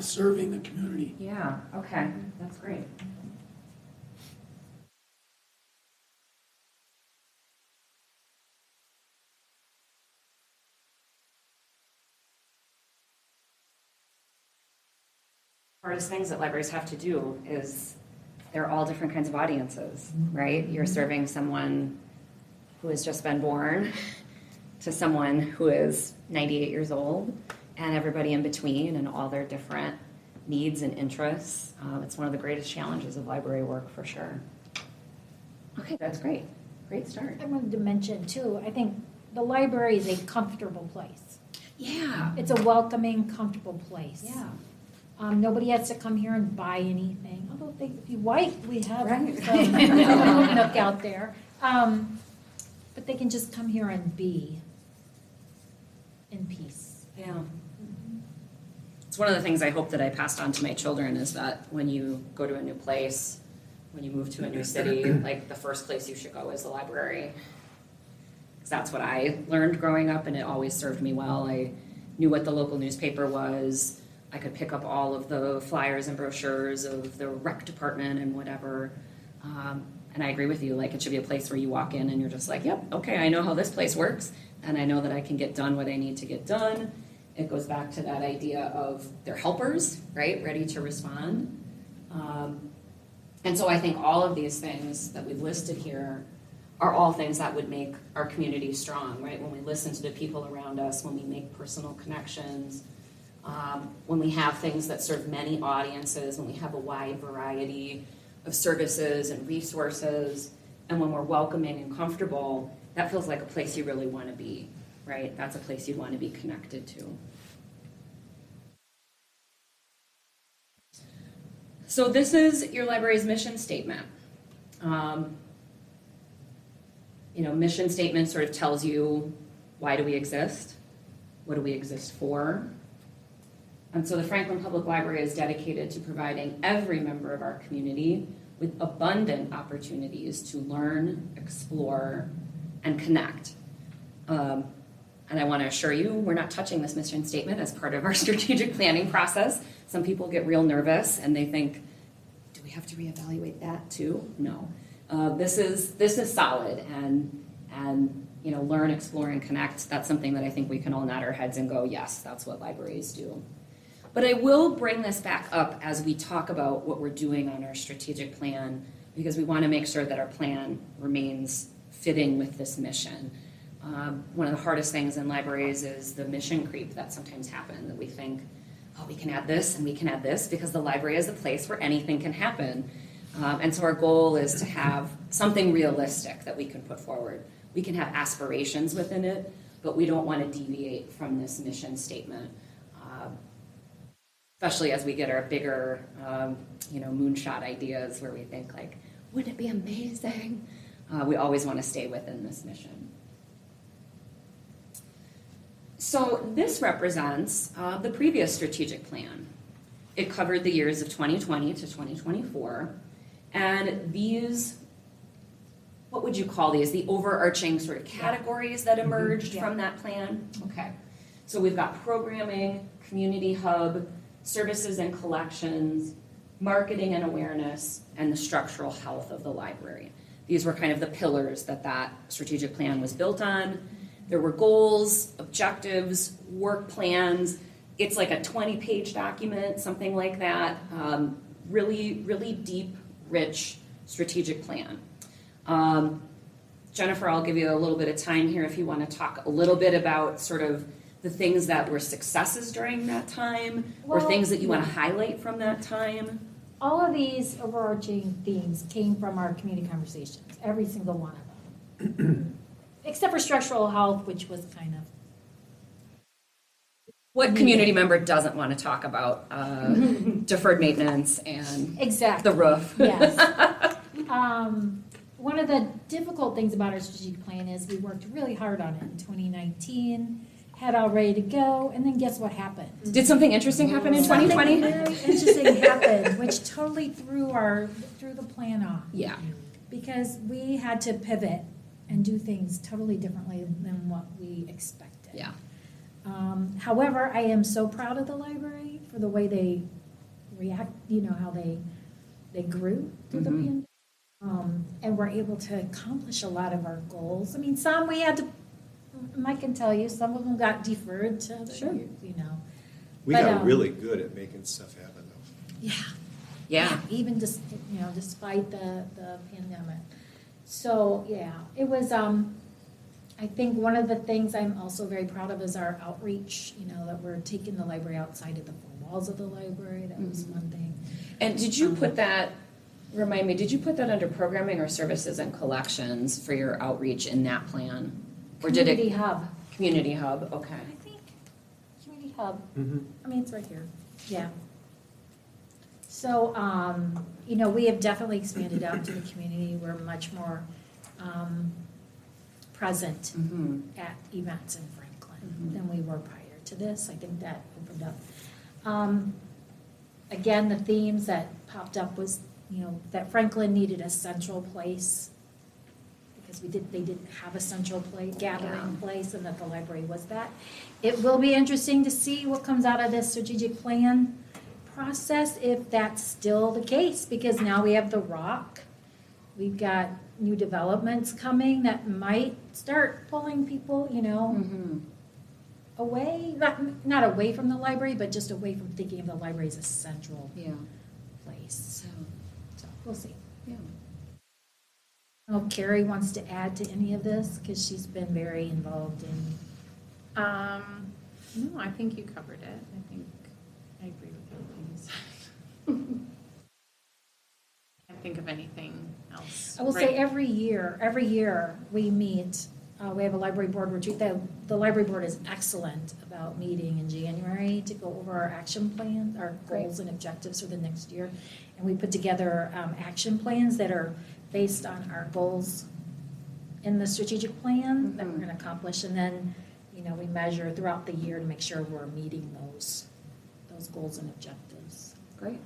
E: serving the community.
B: Yeah, okay, that's great. Hardest things that libraries have to do is they're all different kinds of audiences, right? You're serving someone who has just been born to someone who is 98 years old, and everybody in between and all their different needs and interests. It's one of the greatest challenges of library work, for sure. Okay, that's great. Great start.
A: I wanted to mention too, I think the library is a comfortable place.
B: Yeah.
A: It's a welcoming, comfortable place.
B: Yeah.
A: Nobody has to come here and buy anything, although if you like, we have
B: Right.
A: some nook out there. But they can just come here and be in peace.
B: Yeah. It's one of the things I hope that I passed on to my children is that when you go to a new place, when you move to a new city, like the first place you should go is the library. Because that's what I learned growing up, and it always served me well. I knew what the local newspaper was. I could pick up all of the flyers and brochures of the rec department and whatever. And I agree with you, like it should be a place where you walk in and you're just like, yep, okay, I know how this place works, and I know that I can get done what I need to get done. It goes back to that idea of they're helpers, right, ready to respond. And so I think all of these things that we've listed here are all things that would make our community strong, right? When we listen to the people around us, when we make personal connections, when we have things that serve many audiences, when we have a wide variety of services and resources, and when we're welcoming and comfortable, that feels like a place you really want to be, right? That's a place you want to be connected to. So this is your library's mission statement. Mission statement sort of tells you, why do we exist? What do we exist for? And so the Franklin Public Library is dedicated to providing every member of our community with abundant opportunities to learn, explore, and connect. And I want to assure you, we're not touching this mission statement as part of our strategic planning process. Some people get real nervous and they think, do we have to reevaluate that too? No. This is solid, and learn, explore, and connect. That's something that I think we can all nod our heads and go, yes, that's what libraries do. But I will bring this back up as we talk about what we're doing on our strategic plan, because we want to make sure that our plan remains fitting with this mission. One of the hardest things in libraries is the mission creep that sometimes happens, that we think, oh, we can add this and we can add this, because the library is a place where anything can happen. And so our goal is to have something realistic that we can put forward. We can have aspirations within it, but we don't want to deviate from this mission statement, especially as we get our bigger, moonshot ideas where we think like, wouldn't it be amazing? We always want to stay within this mission. So this represents the previous strategic plan. It covered the years of 2020 to 2024. And these, what would you call these? The overarching sort of categories that emerged from that plan? Okay. So we've got programming, community hub, services and collections, marketing and awareness, and the structural health of the library. These were kind of the pillars that strategic plan was built on. There were goals, objectives, work plans. It's like a 20-page document, something like that. Really, really deep, rich strategic plan. Jennifer, I'll give you a little bit of time here if you want to talk a little bit about sort of the things that were successes during that time, or things that you want to highlight from that time.
A: All of these overarching themes came from our community conversations, every single one of them. Except for structural health, which was kind of...
B: What community member doesn't want to talk about deferred maintenance and
A: exactly.
B: the roof?
A: Yes. One of the difficult things about our strategic plan is we worked really hard on it in 2019, had all ready to go, and then guess what happened?
B: Did something interesting happen in 2020?
A: Something very interesting happened, which totally threw the plan off.
B: Yeah.
A: Because we had to pivot and do things totally differently than what we expected.
B: Yeah.
A: However, I am so proud of the library for the way they react, how they grew through the pandemic. And were able to accomplish a lot of our goals. I mean, some we had to, Mike can tell you, some of them got deferred to other years,
K: We got really good at making stuff happen, though.
A: Yeah.
B: Yeah.
A: Even just, despite the pandemic. So, yeah, it was, I think one of the things I'm also very proud of is our outreach, that we're taking the library outside of the four walls of the library. That was one thing.
B: And did you put that, remind me, did you put that under programming or services and collections for your outreach in that plan? Or did it?
A: Community Hub.
B: Community Hub, okay.
A: I think Community Hub. I mean, it's right here. Yeah. So, we have definitely expanded out to the community. We're much more present at events in Franklin than we were prior to this. I think that opened up. Again, the themes that popped up was, that Franklin needed a central place because they didn't have a central place, gathering place, and that the library was that. It will be interesting to see what comes out of this strategic plan process, if that's still the case, because now we have the Rock. We've got new developments coming that might start pulling people, away, not away from the library, but just away from thinking of the library as a central place. So we'll see.
B: Yeah.
A: I don't know if Carrie wants to add to any of this, because she's been very involved in.
D: No, I think you covered it. I think I agree with everything you said. Can't think of anything else.
A: I will say every year we meet, we have a library board retreat. The library board is excellent about meeting in January to go over our action plan, our goals and objectives for the next year. And we put together action plans that are based on our goals in the strategic plan that we're going to accomplish. And then, we measure throughout the year to make sure we're meeting those goals and objectives.
B: Great.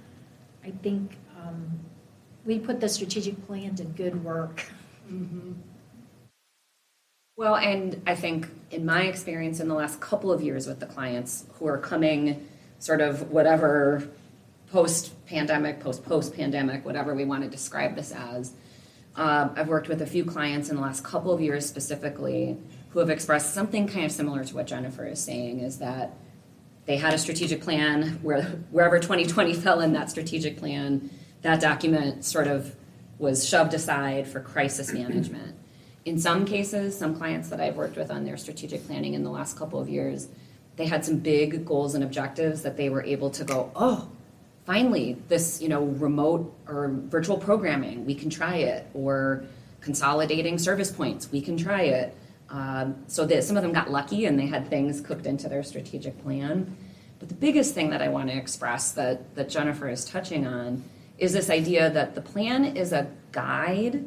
A: I think we put the strategic plan to good work.
B: Well, and I think in my experience in the last couple of years with the clients who are coming sort of whatever post-pandemic, post-pandemic, whatever we want to describe this as, I've worked with a few clients in the last couple of years specifically who have expressed something kind of similar to what Jennifer is saying, is that they had a strategic plan wherever 2020 fell in that strategic plan, that document sort of was shoved aside for crisis management. In some cases, some clients that I've worked with on their strategic planning in the last couple of years, they had some big goals and objectives that they were able to go, oh, finally, this, remote or virtual programming, we can try it, or consolidating service points, we can try it. So that some of them got lucky and they had things cooked into their strategic plan. But the biggest thing that I want to express that Jennifer is touching on is this idea that the plan is a guide.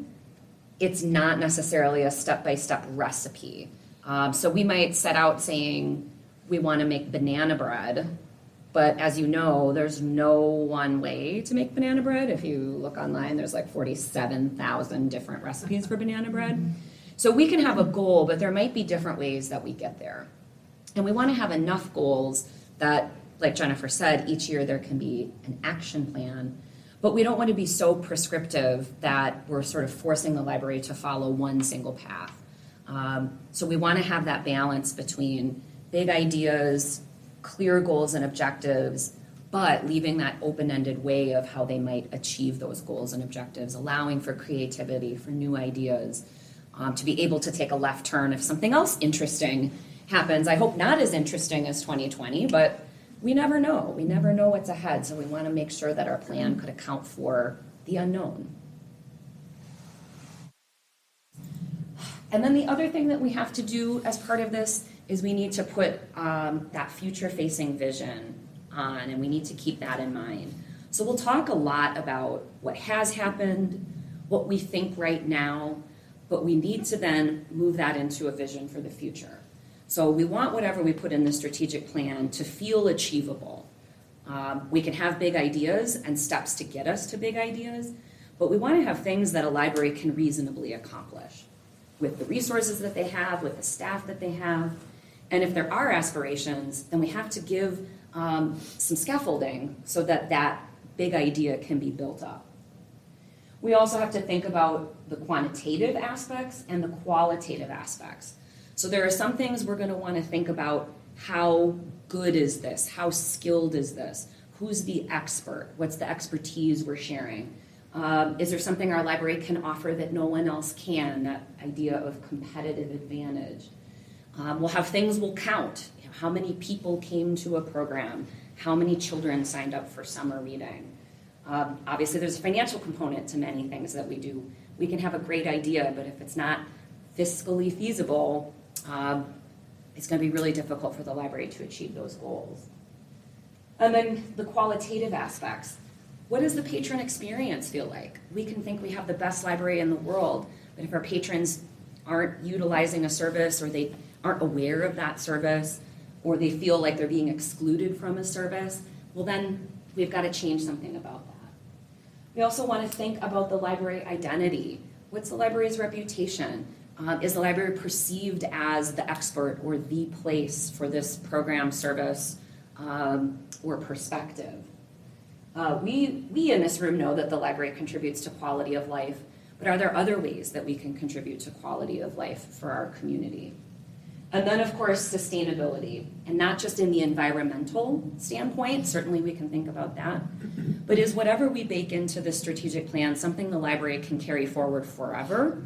B: It's not necessarily a step-by-step recipe. So we might set out saying we want to make banana bread, but as you know, there's no one way to make banana bread. If you look online, there's like 47,000 different recipes for banana bread. So we can have a goal, but there might be different ways that we get there. And we want to have enough goals that, like Jennifer said, each year there can be an action plan, but we don't want to be so prescriptive that we're sort of forcing the library to follow one single path. So we want to have that balance between big ideas, clear goals and objectives, but leaving that open-ended way of how they might achieve those goals and objectives, allowing for creativity, for new ideas, to be able to take a left turn if something else interesting happens. I hope not as interesting as 2020, but we never know. We never know what's ahead, so we want to make sure that our plan could account for the unknown. And then the other thing that we have to do as part of this is we need to put that future-facing vision on, and we need to keep that in mind. So we'll talk a lot about what has happened, what we think right now, but we need to then move that into a vision for the future. So we want whatever we put in the strategic plan to feel achievable. We can have big ideas and steps to get us to big ideas, but we want to have things that a library can reasonably accomplish with the resources that they have, with the staff that they have. And if there are aspirations, then we have to give some scaffolding so that that big idea can be built up. We also have to think about the quantitative aspects and the qualitative aspects. So there are some things we're going to want to think about: how good is this? How skilled is this? Who's the expert? What's the expertise we're sharing? Is there something our library can offer that no one else can? That idea of competitive advantage. We'll have things we'll count. How many people came to a program? How many children signed up for summer reading? Obviously, there's a financial component to many things that we do. We can have a great idea, but if it's not fiscally feasible, it's going to be really difficult for the library to achieve those goals. And then the qualitative aspects. What does the patron experience feel like? We can think we have the best library in the world, but if our patrons aren't utilizing a service, or they aren't aware of that service, or they feel like they're being excluded from a service, well then we've got to change something about that. We also want to think about the library identity. What's the library's reputation? Is the library perceived as the expert or the place for this program, service, or perspective? We in this room know that the library contributes to quality of life, but are there other ways that we can contribute to quality of life for our community? And then, of course, sustainability, and not just in the environmental standpoint, certainly we can think about that, but is whatever we bake into the strategic plan something the library can carry forward forever?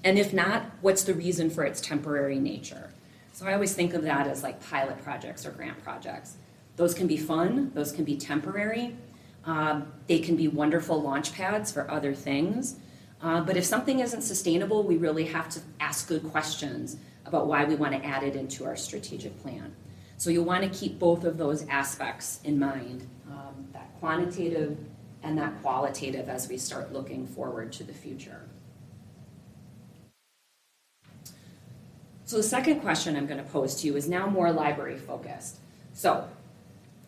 B: And if not, what's the reason for its temporary nature? So I always think of that as like pilot projects or grant projects. Those can be fun, those can be temporary, they can be wonderful launch pads for other things. But if something isn't sustainable, we really have to ask good questions about why we want to add it into our strategic plan. So you'll want to keep both of those aspects in mind, that quantitative and that qualitative as we start looking forward to the future. So the second question I'm going to pose to you is now more library focused. So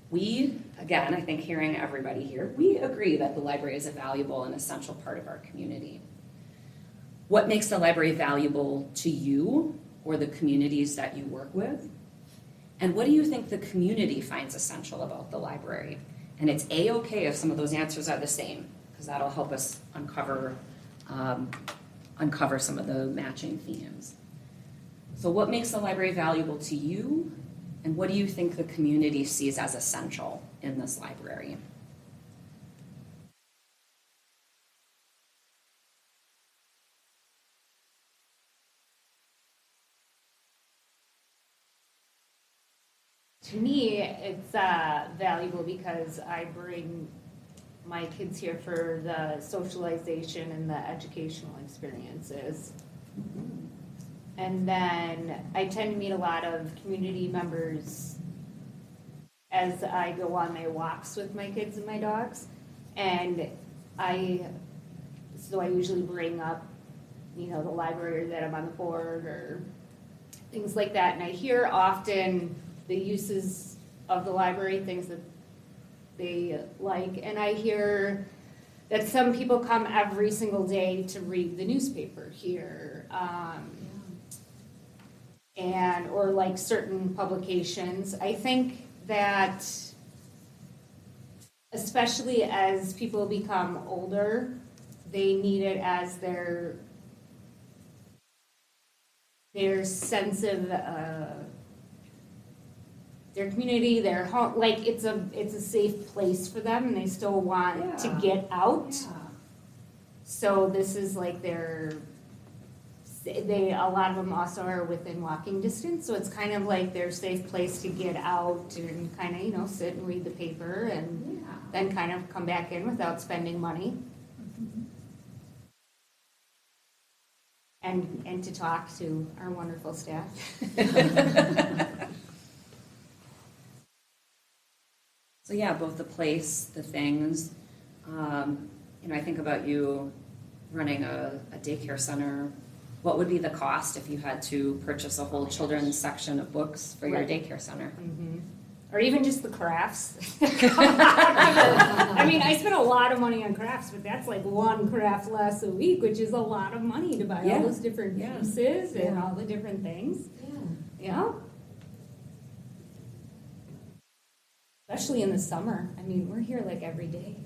B: we, again, I think hearing everybody here, we agree that the library is a valuable and essential part of our community. What makes the library valuable to you or the communities that you work with? And what do you think the community finds essential about the library? And it's A-okay if some of those answers are the same, because that'll help us uncover some of the matching themes. So what makes the library valuable to you, and what do you think the community sees as essential in this library?
C: To me, it's valuable because I bring my kids here for the socialization and the educational experiences. And then I tend to meet a lot of community members as I go on my walks with my kids and my dogs. And I usually bring up, the library that I'm on the board or things like that. And I hear often the uses of the library, things that they like. And I hear that some people come every single day to read the newspaper here. Or like certain publications. I think that especially as people become older, they need it as their sense of their community, their home. Like it's a safe place for them, and they still want to get out. Yeah. So this is like a lot of them also are within walking distance, so it's kind of like their safe place to get out and kind of, sit and read the paper and then kind of come back in without spending money. And to talk to our wonderful staff.
B: So yeah, both the place, the things. I think about you running a daycare center. What would be the cost if you had to purchase a whole children's section of books for your daycare center?
C: Mm-hmm. Or even just the crafts. I mean, I spend a lot of money on crafts, but that's like one craft less a week, which is a lot of money to buy all those different pieces and all the different things. Yeah. Especially in the summer. I mean, we're here like every day.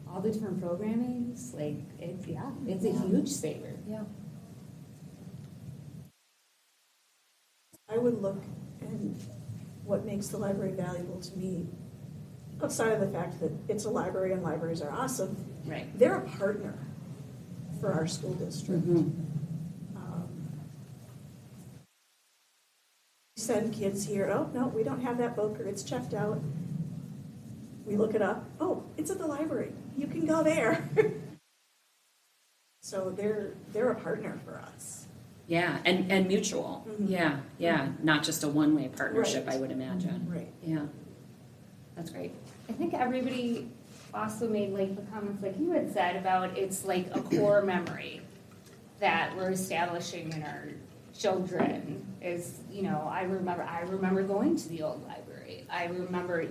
C: All the different programmings, like it's a huge saver.
B: Yeah.
I: I would look and what makes the library valuable to me, outside of the fact that it's a library and libraries are awesome,
C: Right.
I: they're a partner for our school district. Send kids here, oh, no, we don't have that book or it's checked out. We look it up, oh, it's at the library, you can go there. So they're a partner for us.
B: Yeah, and mutual.
I: Mhm.
B: Yeah, not just a one-way partnership,
I: Right.
B: I would imagine.
I: Right.
B: Yeah, that's great.
C: I think everybody also made like the comments like you had said about it's like a core memory that we're establishing in our children is, I remember going to the old library. I remember,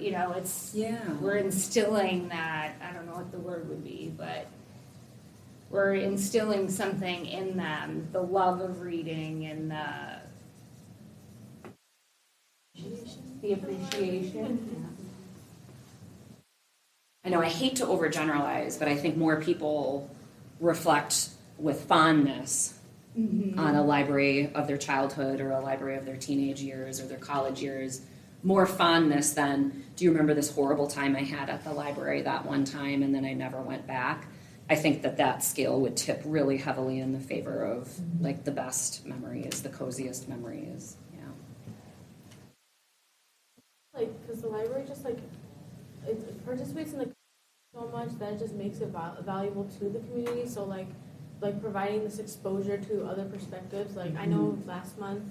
C: we're instilling that, I don't know what the word would be, but we're instilling something in them, the love of reading and the appreciation.
B: I know I hate to overgeneralize, but I think more people reflect with fondness on a library of their childhood or a library of their teenage years or their college years. More fondness than, do you remember this horrible time I had at the library that one time and then I never went back? I think that scale would tip really heavily in the favor of like the best memories, the coziest memories.
F: Like, because the library just like, it participates in the so much that it just makes it valuable to the community. So like providing this exposure to other perspectives. Like I know last month,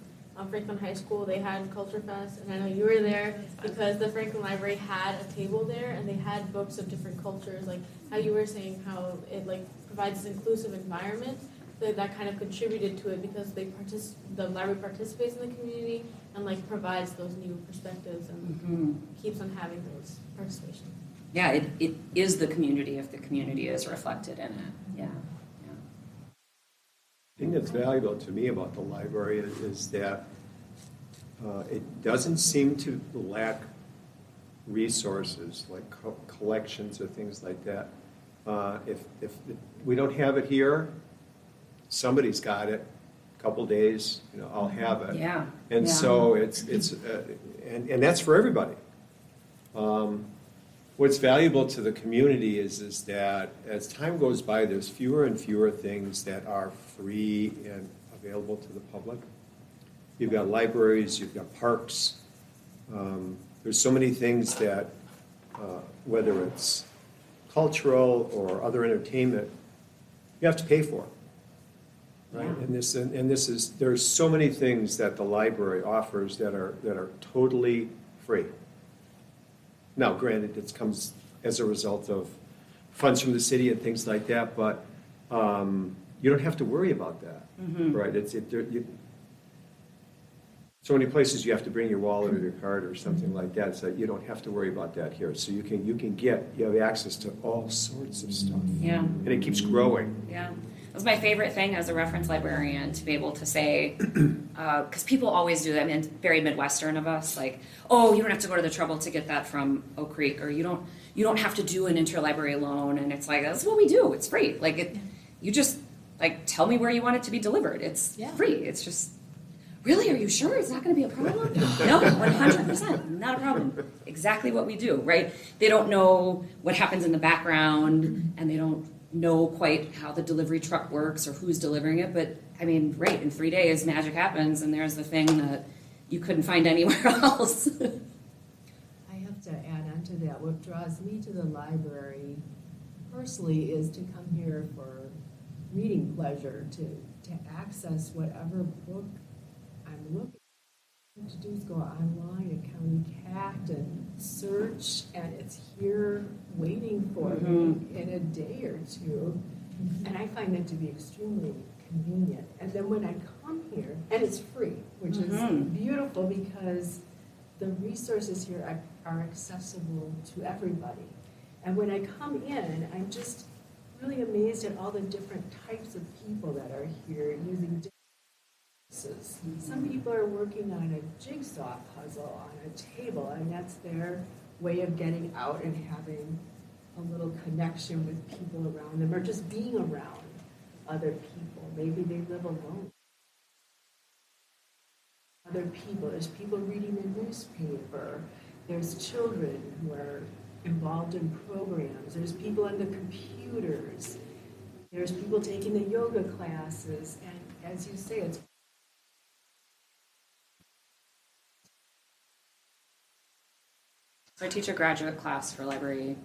F: Franklin High School, they had Culture Fest, and I know you were there because the Franklin Library had a table there, and they had books of different cultures, like how you were saying how it like provides this inclusive environment. That kind of contributed to it because the library participates in the community and like provides those new perspectives and keeps on having those participation.
B: Yeah, it is the community if the community is reflected in it. Yeah.
K: The thing that's valuable to me about the library is that it doesn't seem to lack resources like collections or things like that. If we don't have it here, somebody's got it. A couple days, I'll have it.
B: Yeah.
K: And so it's and that's for everybody. What's valuable to the community is that as time goes by, there's fewer and fewer things that are free and available to the public. You've got libraries, you've got parks. There's so many things that, whether it's cultural or other entertainment, you have to pay for. Right? Yeah. There's so many things that the library offers that are totally free. Now, granted, it comes as a result of funds from the city and things like that, but you don't have to worry about that, right? So many places you have to bring your wallet or your card or something like that, so you don't have to worry about that here. So you have access to all sorts of stuff.
B: Yeah.
K: And it keeps growing.
B: Yeah. It was my favorite thing as a reference librarian to be able to say, because people always do that, and very Midwestern of us, like, oh, you don't have to go to the trouble to get that from Oak Creek, or you don't have to do an interlibrary loan, and it's like, that's what we do, it's free. Like, you just, like, tell me where you want it to be delivered. It's free. It's just, really, are you sure it's not going to be a problem? No, 100%, not a problem. Exactly what we do, right? They don't know what happens in the background, and they don't know quite how the delivery truck works or who's delivering it, but I mean, right, in 3 days magic happens and there's the thing that you couldn't find anywhere else.
H: I have to add on to that. What draws me to the library personally is to come here for reading pleasure, to access whatever book I'm looking at. What to do is go online at County Cat and search, and it's here waiting for me in a day or two. And I find that to be extremely convenient. And then when I come here, and it's free, which is beautiful because the resources here are accessible to everybody. And when I come in, I'm just really amazed at all the different types of people that are here using different. Some people are working on a jigsaw puzzle on a table, and that's their way of getting out and having a little connection with people around them, or just being around other people. Maybe they live alone. Other people, there's people reading the newspaper, there's children who are involved in programs, there's people on the computers, there's people taking the yoga classes, and as you say, it's
B: So I teach a graduate class for library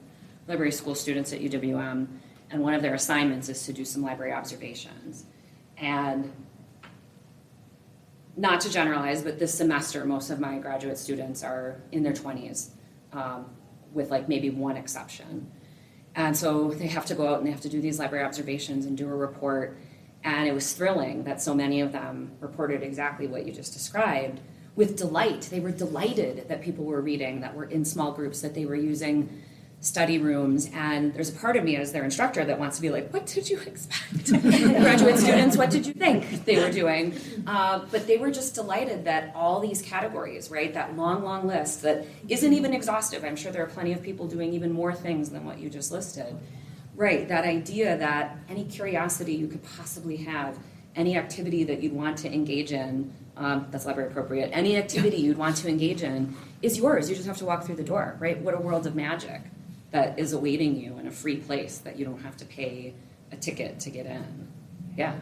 B: school students at UWM, and one of their assignments is to do some library observations. And not to generalize, but this semester, most of my graduate students are in their 20s, with like maybe one exception. And so they have to go out and they have to do these library observations and do a report. And it was thrilling that so many of them reported exactly what you just described with delight. They were delighted that people were reading, that were in small groups, that they were using study rooms. And there's a part of me as their instructor that wants to be like, what did you expect? Graduate students, what did you think they were doing? But they were just delighted that all these categories, right, that long, long list that isn't even exhaustive. I'm sure there are plenty of people doing even more things than what you just listed. Right, that idea that any curiosity you could possibly have, any activity that you'd want to engage in, that's library appropriate, any activity you'd want to engage in is yours. You just have to walk through the door, right? What a world of magic that is awaiting you in a free place that you don't have to pay a ticket to get in. Yeah.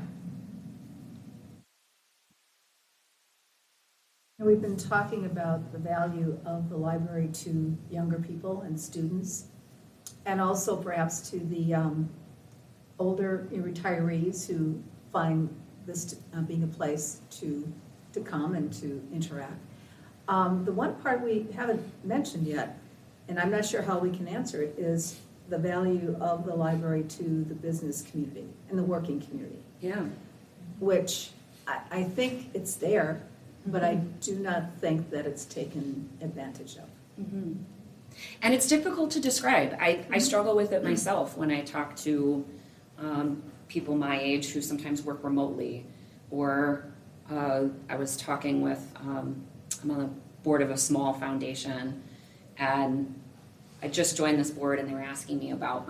G: We've been talking about the value of the library to younger people and students, and also perhaps to the older retirees who find this being a place to come and to interact. The one part we haven't mentioned yet, and I'm not sure how we can answer it, is the value of the library to the business community and the working community,
B: Yeah.
G: which I think it's there, but I do not think that it's taken advantage of.
B: Mm-hmm. And it's difficult to describe. I struggle with it myself when I talk to people my age who sometimes work remotely, or I was talking with, I'm on the board of a small foundation, and I just joined this board, and they were asking me about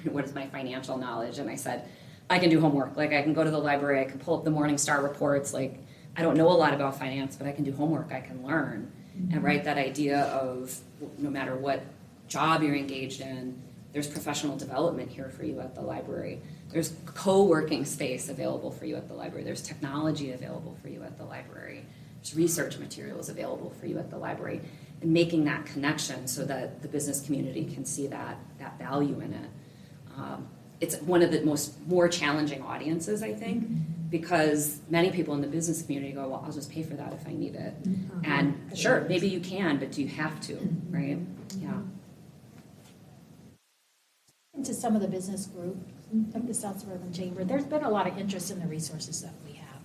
B: what is my financial knowledge, and I said, I can do homework. Like, I can go to the library, I can pull up the Morningstar reports. Like, I don't know a lot about finance, but I can do homework, I can learn. And right, that idea of no matter what job you're engaged in, there's professional development here for you at the library. There's co-working space available for you at the library. There's technology available for you at the library. There's research materials available for you at the library. And making that connection so that the business community can see that value in it. It's one of the more challenging audiences, I think, because many people in the business community go, well, I'll just pay for that if I need it. And sure, maybe you can, but do you have to, right? Yeah.
A: Into some of the business groups, like the South Suburban Chamber, there's been a lot of interest in the resources that we have,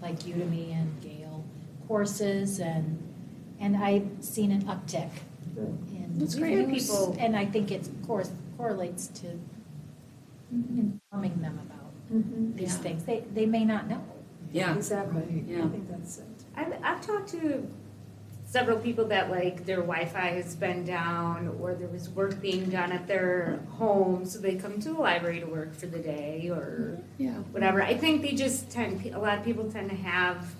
A: like Udemy and Gale courses, and I've seen an uptick in
B: That's
C: great.
A: use,
C: People-
A: and I think it correlates to informing them about these
B: Yeah.
A: things. They may not know.
B: Yeah.
G: Exactly.
B: Yeah.
G: I think that's it.
C: I've talked to several people that like their Wi-Fi has been down or there was work being done at their home, so they come to the library to work for the day or
B: Yeah.
C: whatever. I think they just a lot of people tend to have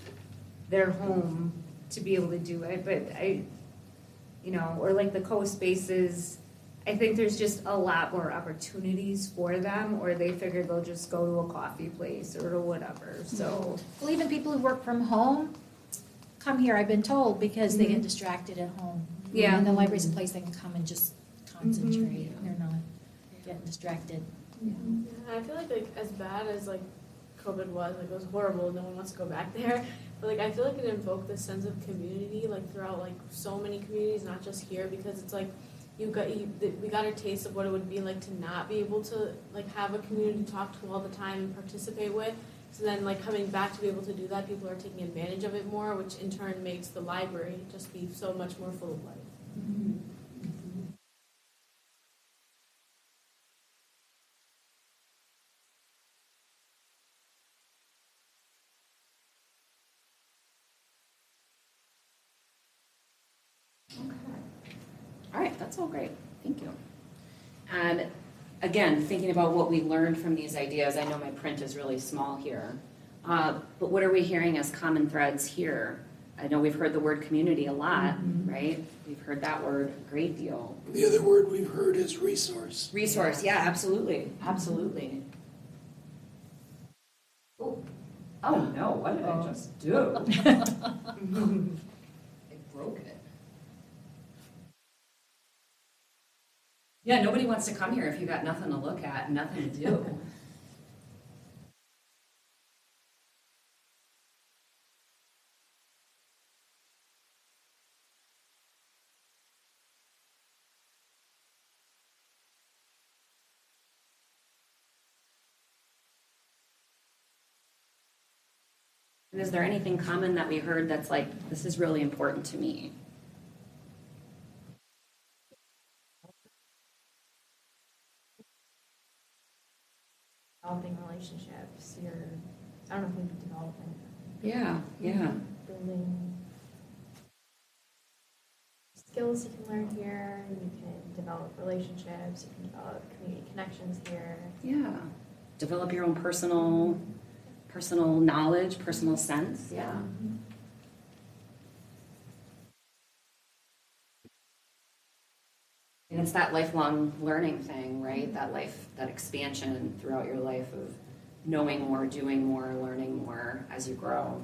C: their home to be able to do it, but or like the co-spaces, I think there's just a lot more opportunities for them, or they figure they'll just go to a coffee place or whatever, so.
A: Well, even people who work from home come here, I've been told, because they get distracted at home.
C: Yeah.
A: And the library's a place they can come and just concentrate. They're not getting distracted.
F: Yeah, I feel like as bad as like COVID was, like it was horrible, no one wants to go back there. But like I feel like it invoked this sense of community like throughout like so many communities, not just here, because it's like we got a taste of what it would be like to not be able to like have a community to talk to all the time and participate with. So then like coming back to be able to do that, people are taking advantage of it more, which in turn makes the library just be so much more full of life.
B: All right, that's all great. Thank you. And again, thinking about what we learned from these ideas, I know my print is really small here, but what are we hearing as common threads here? I know we've heard the word community a lot, right? We've heard that word a great deal.
E: The other word we've heard is resource.
B: Resource, yeah, absolutely, absolutely. Oh no, what did I just do? I broke it. Yeah, nobody wants to come here if you got nothing to look at and nothing to do. And is there anything common that we heard that's like, this is really important to me?
L: Developing relationships, I don't know if maybe development.
B: Yeah, yeah.
L: Building skills you can learn here, you can develop relationships, you can develop community connections here.
B: Yeah. Develop your own personal knowledge, personal sense. Yeah. And it's that lifelong learning thing, right? That expansion throughout your life of knowing more, doing more, learning more as you grow.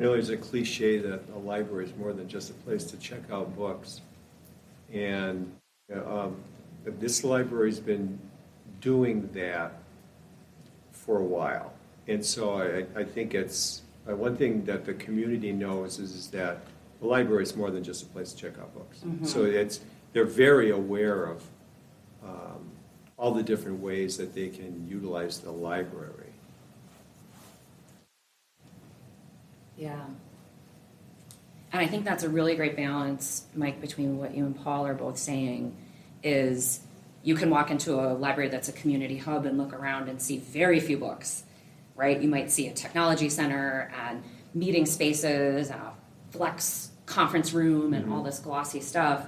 K: You know, there's a cliche that a library is more than just a place to check out books. And this library's been doing that for a while. And so I think it's, one thing that the community knows is that the library is more than just a place to check out books.
B: Mhm.
K: So they're very aware of all the different ways that they can utilize the library.
B: Yeah. And I think that's a really great balance, Mike, between what you and Paul are both saying, is you can walk into a library that's a community hub and look around and see very few books, right? You might see a technology center and meeting spaces and a flex conference room and all this glossy stuff.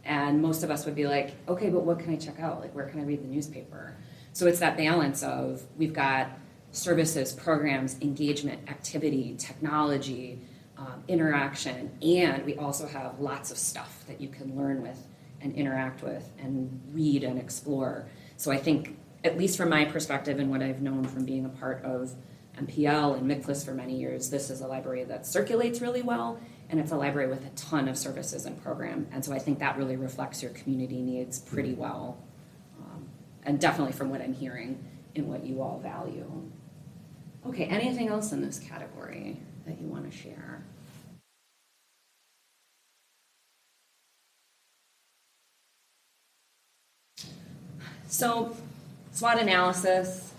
B: And most of us would be like, okay, but what can I check out? Like, where can I read the newspaper? So it's that balance of, we've got services, programs, engagement, activity, technology, interaction, and we also have lots of stuff that you can learn with and interact with and read and explore. So I think, at least from my perspective and what I've known from being a part of MPL and MCLIS for many years, this is a library that circulates really well, and it's a library with a ton of services and program. And so I think that really reflects your community needs pretty well. And definitely from what I'm hearing in what you all value. Okay, anything else in this category that you want to share? So, SWOT analysis.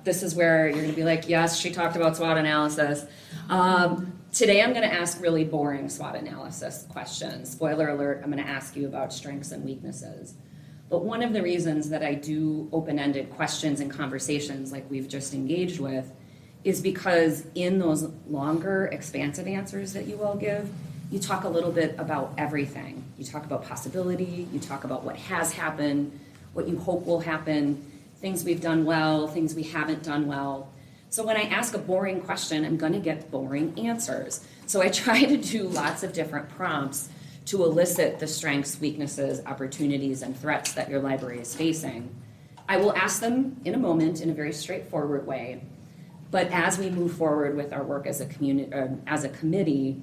B: This is where you're going to be like, yes, she talked about SWOT analysis. Today I'm going to ask really boring SWOT analysis questions. Spoiler alert, I'm going to ask you about strengths and weaknesses. But one of the reasons that I do open-ended questions and conversations like we've just engaged with is because in those longer, expansive answers that you all give, you talk a little bit about everything. You talk about possibility, you talk about what has happened, what you hope will happen, things we've done well, things we haven't done well. So when I ask a boring question, I'm going to get boring answers. So I try to do lots of different prompts to elicit the strengths, weaknesses, opportunities, and threats that your library is facing. I will ask them in a moment in a very straightforward way. But as we move forward with our work as a committee,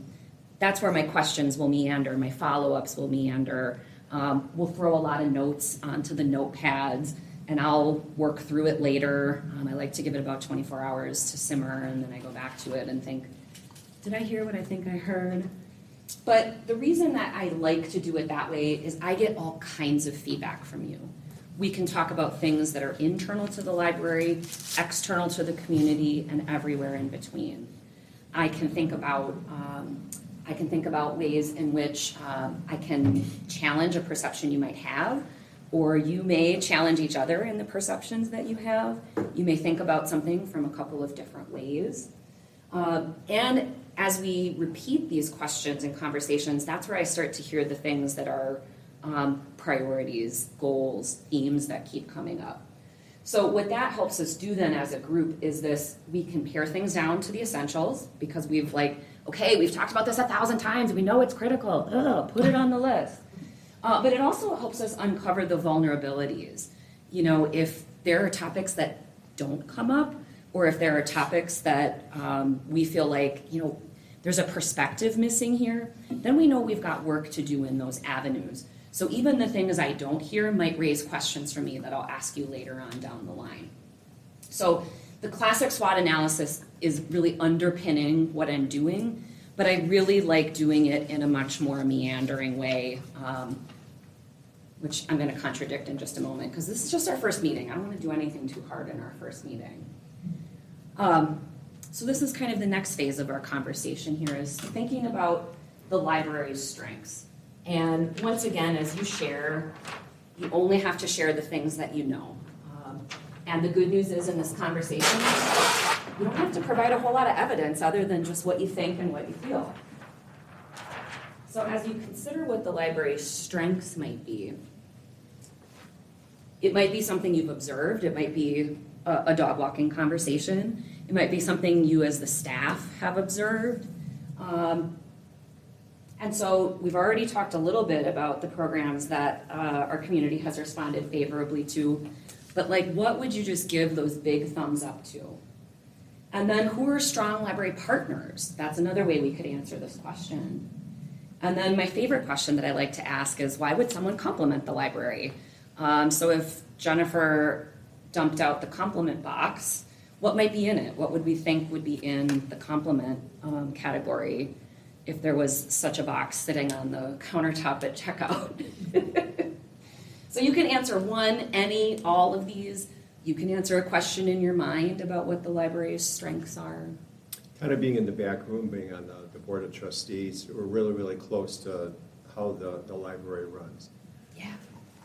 B: that's where my questions will meander, my follow-ups will meander. We'll throw a lot of notes onto the notepads, and I'll work through it later. I like to give it about 24 hours to simmer, and then I go back to it and think, did I hear what I think I heard? But the reason that I like to do it that way is I get all kinds of feedback from you. We can talk about things that are internal to the library, external to the community, and everywhere in between. I can think about ways in which I can challenge a perception you might have, or you may challenge each other in the perceptions that you have. You may think about something from a couple of different ways. And as we repeat these questions and conversations, that's where I start to hear the things that are priorities, goals, themes that keep coming up. So what that helps us do then as a group is this, we can pare things down to the essentials because we've we've talked about this 1,000 times, we know it's critical, put it on the list. But it also helps us uncover the vulnerabilities. You know, if there are topics that don't come up, or if there are topics that we feel like, there's a perspective missing here, then we know we've got work to do in those avenues. So even the things I don't hear might raise questions for me that I'll ask you later on down the line. So the classic SWOT analysis is really underpinning what I'm doing, but I really like doing it in a much more meandering way, which I'm going to contradict in just a moment, because this is just our first meeting. I don't want to do anything too hard in our first meeting. So this is kind of the next phase of our conversation here, is thinking about the library's strengths. And once again, as you share, you only have to share the things that you know. And the good news is in this conversation, you don't have to provide a whole lot of evidence other than just what you think and what you feel. So as you consider what the library's strengths might be, it might be something you've observed, it might be a dog walking conversation, it might be something you as the staff have observed. And so we've already talked a little bit about the programs that our community has responded favorably to, but what would you just give those big thumbs up to? And then who are strong library partners? That's another way we could answer this question. And then my favorite question that I like to ask is, why would someone compliment the library? So if Jennifer dumped out the compliment box, what might be in it? What would we think would be in the compliment category if there was such a box sitting on the countertop at checkout? So you can answer one, any, all of these. You can answer a question in your mind about what the library's strengths are.
K: Kind of being in the back room, being on the board of trustees, we're really, really close to how the library runs.
B: Yeah.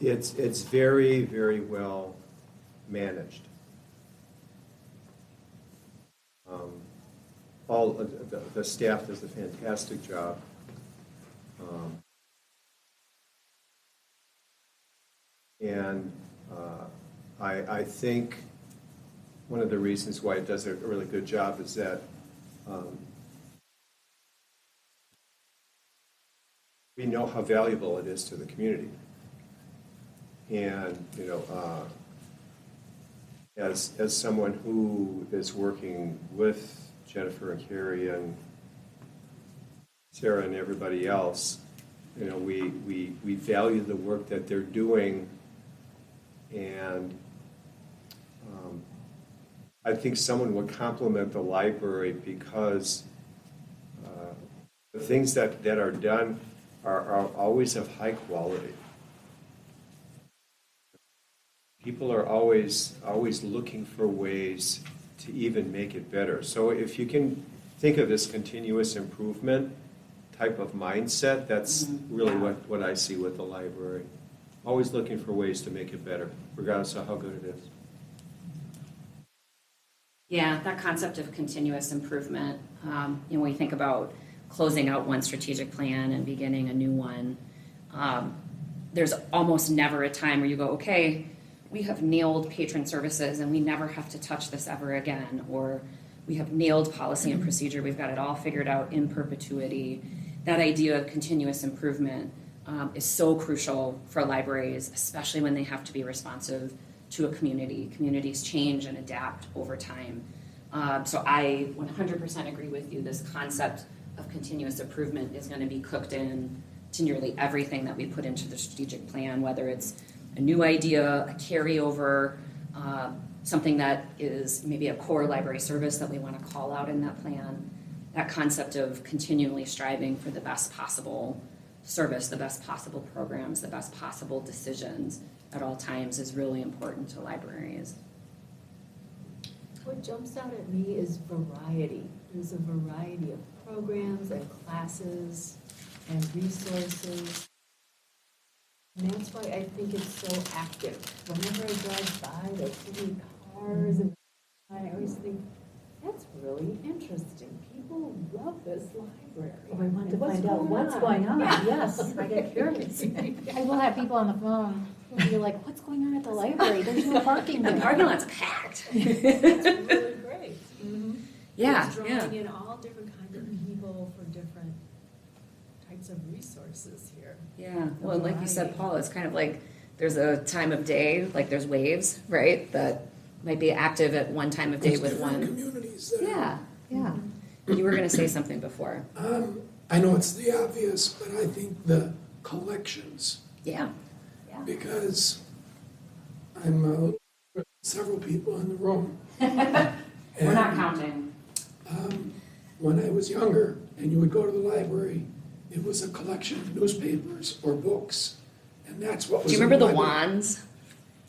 K: It's very, very well managed. All of the staff does a fantastic job. And I think one of the reasons why it does a really good job is that we know how valuable it is to the community. And, you know, as someone who is working with Jennifer and Carrie and Sarah and everybody else, you know, we value the work that they're doing, and I think someone would compliment the library because the things that are done are always of high quality. People are always looking for ways to even make it better. So if you can think of this continuous improvement type of mindset, that's really what I see with the library. Always looking for ways to make it better, regardless of how good it is.
B: Yeah, that concept of continuous improvement, you know, when you think about closing out one strategic plan and beginning a new one, there's almost never a time where you go, okay, we have nailed patron services and we never have to touch this ever again, or we have nailed policy and procedure, we've got it all figured out in perpetuity. That idea of continuous improvement is so crucial for libraries, especially when they have to be responsive to a community. Communities change and adapt over time. So I 100% agree with you. This concept of continuous improvement is going to be cooked in to nearly everything that we put into the strategic plan, whether it's a new idea, a carryover, something that is maybe a core library service that we want to call out in that plan. That concept of continually striving for the best possible service, the best possible programs, the best possible decisions at all times is really important to libraries.
H: What jumps out at me is variety. There's a variety of programs and classes and resources. And that's why I think it's so active. Whenever I drive by, there's so many cars, and I always think, that's really interesting. People love this library.
G: Oh, I want to
H: What's
G: find out what's going on. Yes, I get curious.
A: I will have people on the phone who be like, what's going on at the library? There's no parking
B: The
A: there.
B: parking lot's packed.
H: It's really great.
B: Yeah,
H: It's
B: yeah.
H: drawing in all different kinds of people for different types of resources here.
B: Yeah, well, like you said, Paul, it's kind of like there's a time of day, like there's waves, right? That might be active at one time of day
E: There's
B: with
E: different
B: one.
E: communities that
B: Yeah, yeah. You were going to say something before.
E: I know it's the obvious, but I think the collections,
B: Yeah.
E: because I'm several people in the room.
B: We're not counting.
E: When I was younger and you would go to the library, it was a collection of newspapers or books, and that's what was.
B: Do you
E: in
B: remember the
E: library.
B: wands?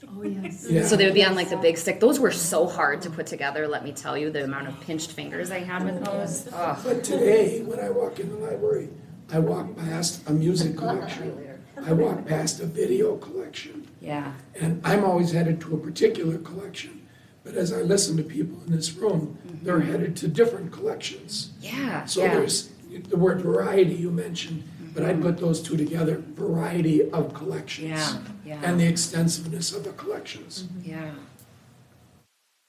H: Oh, yes.
E: Yeah.
B: So they would be on like the big stick. Those were so hard to put together, let me tell you, the amount of pinched fingers I had with those. Oh.
E: But today, when I walk in the library, I walk past a music collection. I walk past a video collection.
B: Yeah.
E: And I'm always headed to a particular collection. But as I listen to people in this room, they're headed to different collections.
B: Yeah.
E: So
B: yeah.
E: there's the word variety you mentioned, but I'd put those two together, variety of collections.
B: Yeah. Yeah.
E: And the extensiveness of the collections.
B: Yeah.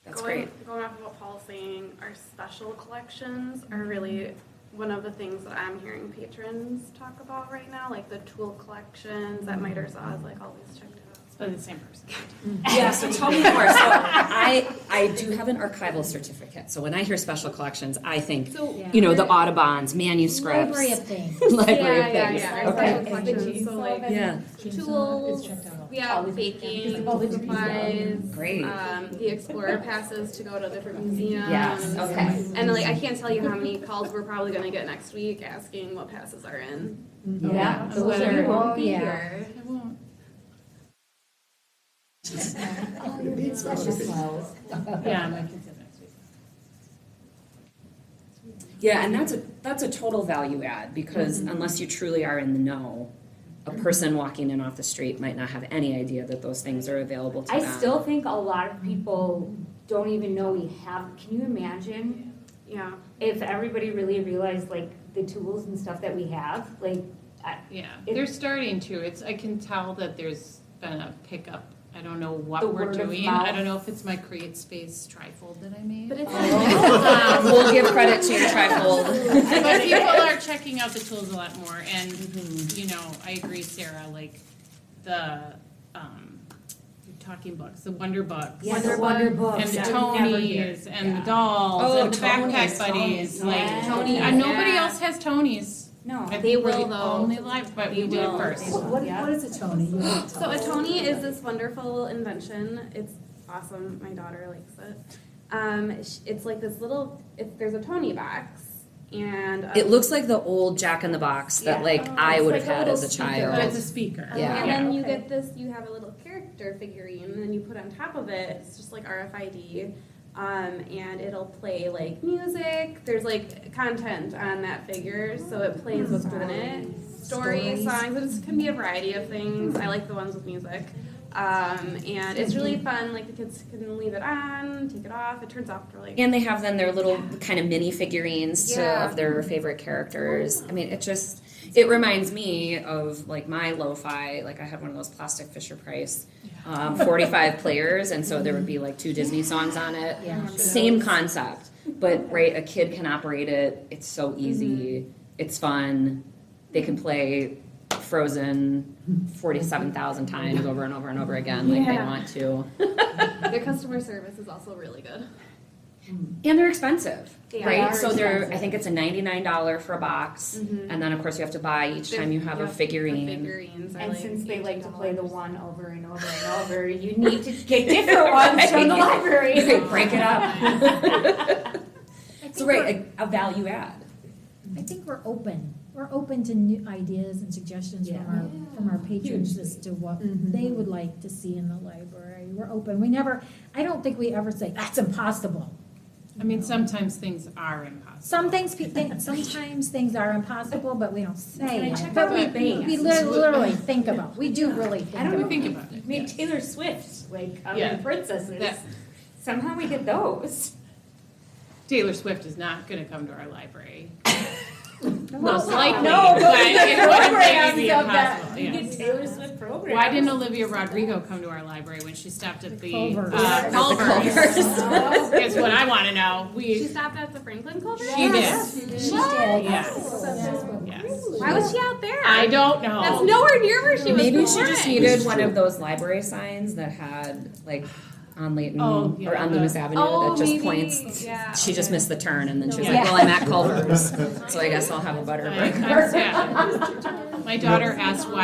B: That's
J: going,
B: great.
J: Going off of what Paul's saying, our special collections are really one of the things that I'm hearing patrons talk about right now, like the tool collections that Miter Saws like always checked out.
D: Oh, the same person.
B: Yeah, so tell me more. So I do have an archival certificate. So when I hear special collections, I think, you know, the Audubons, manuscripts.
A: Library of things.
B: Library of
J: Yeah,
B: things.
J: yeah, yeah.
B: Okay.
J: Special collections, so like
B: Yeah.
J: tools, we have baking supplies.
B: Great.
J: The Explorer passes to go to different museums.
B: Yes, okay.
J: And like, I can't tell you how many calls we're probably gonna get next week asking what passes are in.
A: Yeah.
D: I'm glad
A: Sure.
D: I won't
A: Oh,
D: be
A: yeah.
D: here. I won't. Yeah, my kids have next week.
B: Yeah, and that's a total value add because unless you truly are in the know, a person walking in off the street might not have any idea that those things are available to
C: I
B: them.
C: still think a lot of people don't even know we have, can you imagine
J: Yeah.
C: if everybody really realized like the tools and stuff that we have, like,
D: Yeah,
C: It-
D: they're starting to. I can tell that there's been a pickup. I don't know
C: The
D: what we're
C: word of
D: doing.
C: mouth.
D: I don't know if it's my Create Space trifold that I made.
J: But it's
B: We'll give credit to your trifold.
D: But people are checking out the tools a lot more, and you know, I agree, Sarah. Like the talking books, the Wonder Books,
C: Yeah, the Wonder Books.
D: and the
C: I would never hear.
D: Tonys, and the dolls,
B: Oh,
D: and the backpack
B: Tonys,
D: buddies. Like
C: Tonys,
D: nobody
J: yeah.
D: else has Tonys.
C: no.
D: I think
J: They
D: we're
J: will,
D: the
J: though.
D: only live, but we
J: They
D: did it
J: will.
D: first.
G: What is a Tony? You have to
J: So
G: tell
J: a
G: us.
J: Tony is this wonderful invention. It's awesome. My daughter likes it. It's like this little. There's a Tony box, and
B: It looks like the old Jack in the Box that
J: Yeah.
B: like I would
C: like
B: have
C: a
B: had
C: little
B: as a
C: speaker.
B: child.
D: But it's a speaker.
B: Yeah.
J: And then you
C: Okay.
J: get this. You have a little character figurine, and then you put on top of it. It's just like RFID. And it'll play like music. There's like content on that figure, so it plays what's in it. Stories, songs. It can be a variety of things. I like the ones with music. And it's really fun. Like the kids can leave it on, take it off. It turns off for like.
B: And they have then their little kind of mini figurines
J: Yeah.
B: of their favorite characters. I mean, it reminds me of like my lo-fi. Like I had one of those plastic Fisher Price, 45 players, and so there would be like 2 Disney songs on it.
A: Yeah.
B: Same concept, but right, a kid can operate it. It's so easy. It's fun. They can play Frozen 47,000 times over and over and over again, like they
J: Yeah.
B: want to.
J: Their customer service is also really good.
B: And they're expensive,
J: They
B: right?
J: are
B: So they're,
J: expensive.
B: I think it's a $99 for a box, and then of course you have to buy each time you have a
J: Yep,
B: figurine.
J: The figurines are
C: And
J: like
C: since they like to play the
J: $18.
C: one over and over and over, you need to get different ones from the library.
B: Right, break it up.
A: I think
B: So right, a value add.
A: I think we're open. We're open to new ideas and suggestions from our patrons as to what they would like to see in the library. We're open. I don't think we ever say, that's impossible.
D: I mean, sometimes things are impossible.
A: Sometimes things are impossible, but we don't say
C: Can I
A: it.
C: check
A: But
C: out
A: we,
C: the bands?
A: we literally think about, we do really think
C: I don't
A: about.
C: know.
D: Think about it.
C: I mean, Taylor Swift, like,
D: Yeah.
C: princesses.
D: That-
C: Somehow we get those.
D: Taylor Swift is not going to come to our library.
C: Most
D: Most likely,
C: No,
D: but
C: but we
D: it
C: get
D: wouldn't
C: programs
D: maybe be
C: of that.
D: impossible,
C: We
D: yes.
C: get Taylor Swift programs.
D: Why didn't Olivia Rodrigo come to our library when she stopped at the
A: Culvers.
D: Culvers? Is what I want to know.
J: She stopped at the Franklin Culver?
D: She did.
A: She did.
D: Yes. Yes.
J: Why was she out there?
D: I don't know.
J: That's nowhere near where she was
B: Maybe she
J: born.
B: just needed one of those library signs that had like on Leighton
D: Oh, yeah,
B: or on Loomis Avenue
J: Oh,
B: that just
J: maybe.
B: points.
J: Yeah,
B: She just missed the turn and then she was
D: Yeah.
B: like, well, I'm at Culver's, so I guess I'll have a butter burger.
D: I'm sad. My daughter asked what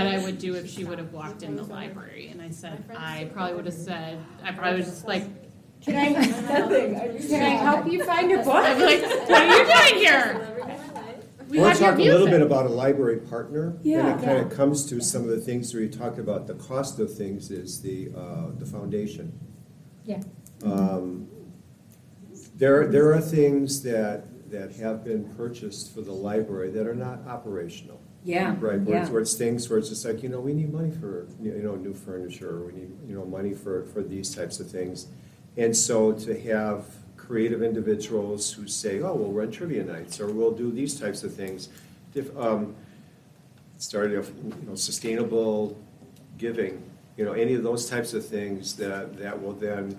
D: I would do if she would have walked in the library, and I said I probably would have just like,
C: Can I help you find your book?
D: I'd be like, what are you doing here? We
K: I want
D: have
K: to
D: your
K: talk a little
D: music.
K: bit about a library partner.
C: Yeah.
K: And it kind of comes to some of the things where you talked about the cost of things is the foundation.
A: Yeah.
K: There are things that have been purchased for the library that are not operational.
B: Yeah,
K: Right,
B: yeah.
K: where it's things where it's just like, we need money for, new furniture, or we need, money for these types of things. And so to have creative individuals who say, oh, we'll run trivia nights, or we'll do these types of things. Started off, sustainable giving, any of those types of things that will then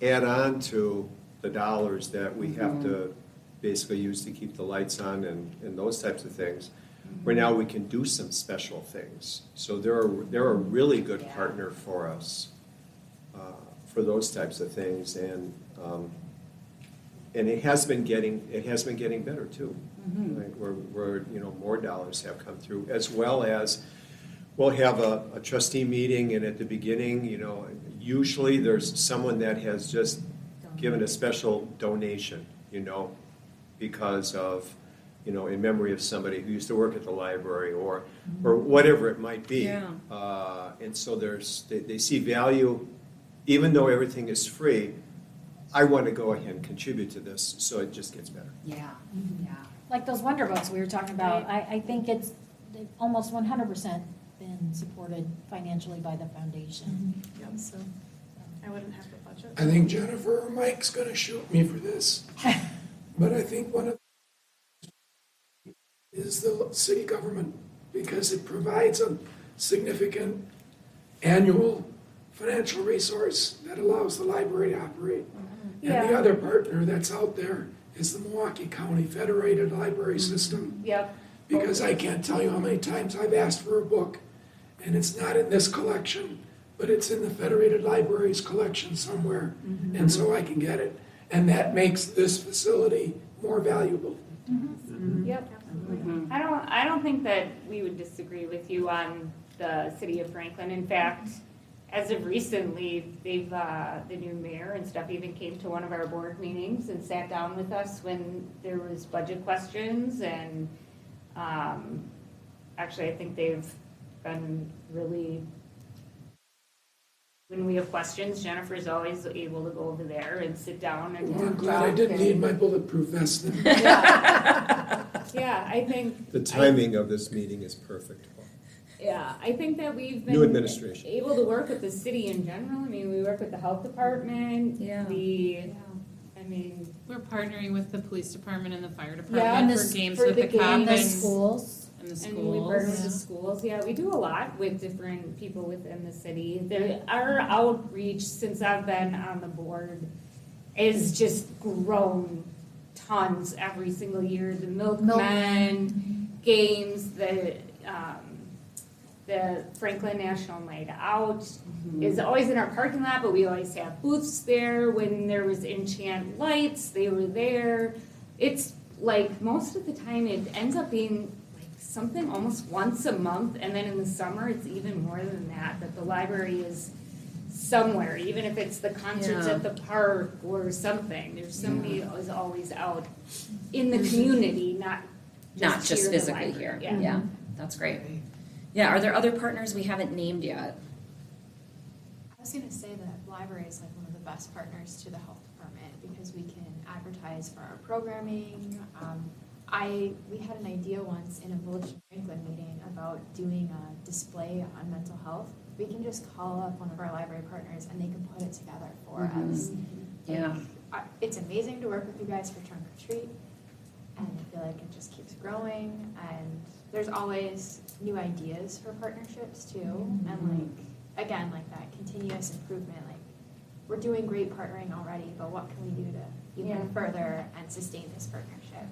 K: add on to the dollars that we have to basically use to keep the lights on and those types of things. where now we can do some special things. So they're a really good partner for us for those types of things, and it has been getting better too. Right? Where more dollars have come through, as well as we'll have a trustee meeting, and at the beginning, usually there's someone that has just given a special donation, because of, in memory of somebody who used to work at the library or whatever it might be.
B: Yeah.
K: And so they see value, even though everything is free. I want to go ahead and contribute to this, so it just gets better.
B: Yeah, yeah.
A: Like those Wonder Books we were talking about, I think it's almost 100% been supported financially by the foundation. So,
J: I wouldn't have the budget.
E: I think Jennifer or Mike's gonna shoot me for this, but I think one of is the city government, because it provides a significant annual financial resource that allows the library to operate. And the other partner that's out there is the Milwaukee County Federated Library System.
C: Yep.
E: Because I can't tell you how many times I've asked for a book, and it's not in this collection, but it's in the Federated Libraries collection somewhere, and so I can get it. And that makes this facility more valuable.
C: Yep. I don't think that we would disagree with you on the city of Franklin. In fact, as of recently, they've the new mayor and stuff even came to one of our board meetings and sat down with us when there was budget questions, and actually I think they've been really, when we have questions, Jennifer's always able to go over there and sit down and
E: Well, I'm glad I didn't need my bulletproof vest then.
C: Yeah, I think
K: The timing of this meeting is perfect.
C: I think that we've
K: New
C: been
K: administration.
C: able to work with the city in general. I mean, we work with the health department.
B: Yeah.
D: We're partnering with the police department and the fire
C: Yeah,
D: department
A: and
D: for games
C: for
D: with
C: the
D: the cop
A: And
D: and
A: the schools.
D: and the
C: And we partner with the
D: schools.
C: schools. Yeah, we do a lot with different people within the city. Our outreach since I've been on the board is just grown tons every single year. The Milkmen games, the Franklin National Night Out is always in our parking lot, but we always have booths there. When there was Enchant Lights, they were there. It's like most of the time it ends up being like something almost once a month, and then in the summer it's even more than that the library is somewhere, even if it's the concerts
B: Yeah.
C: at the park or something. There's somebody who is always out in the community, not
B: Not just
C: here at the
B: physically
C: library.
B: here. Yeah, that's great. Yeah, are there other partners we haven't named yet?
L: I was gonna say that library is like one of the best partners to the health department because we can advertise for our programming. We had an idea once in a Village of Franklin meeting about doing a display on mental health. We can just call up one of our library partners and they can put it together for us.
B: Yeah.
L: It's amazing to work with you guys for Trunk or Treat, and I feel like it just keeps growing, and there's always new ideas for partnerships too, and like, again, like that continuous improvement, like, we're doing great partnering already, but what can we do to even further and sustain this partnership?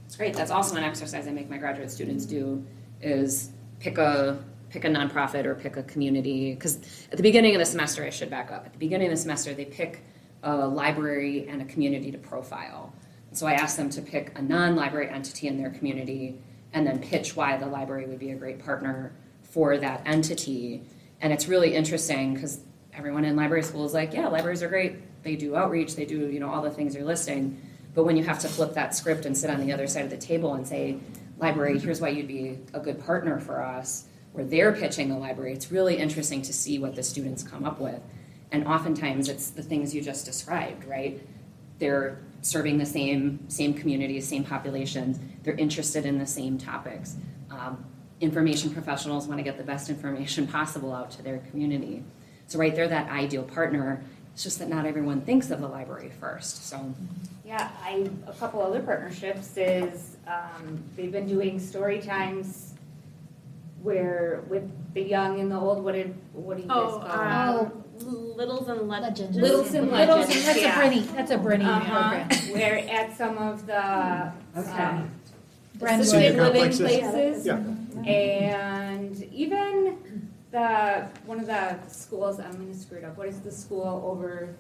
B: It's great. That's also an exercise I make my graduate students do, is pick a nonprofit or pick a community. Because at the beginning of the semester, I should back up. At the beginning of the semester, they pick a library and a community to profile. So I ask them to pick a non-library entity in their community and then pitch why the library would be a great partner for that entity. And it's really interesting because everyone in library school is like, yeah, libraries are great. They do outreach, they do, all the things you're listing. But when you have to flip that script and sit on the other side of the table and say, library, here's why you'd be a good partner for us, where they're pitching the library, it's really interesting to see what the students come up with. And oftentimes it's the things you just described, right? They're serving the same communities, same populations. They're interested in the same topics. Information professionals want to get the best information possible out to their community. So right there, that ideal partner. It's just that not everyone thinks of the library first. So
C: Yeah, a couple other partnerships is they've been doing story times where with the young and the old. What do you guys call them?
J: Littles and Legends.
C: Littles and Legends.
A: That's a Brittany program.
C: Where at some of the
A: Brentwood.
K: Senior
C: living
K: complexes?
C: places.
K: Yeah.
C: And even one of the schools, I'm gonna screw it up, what is the school over?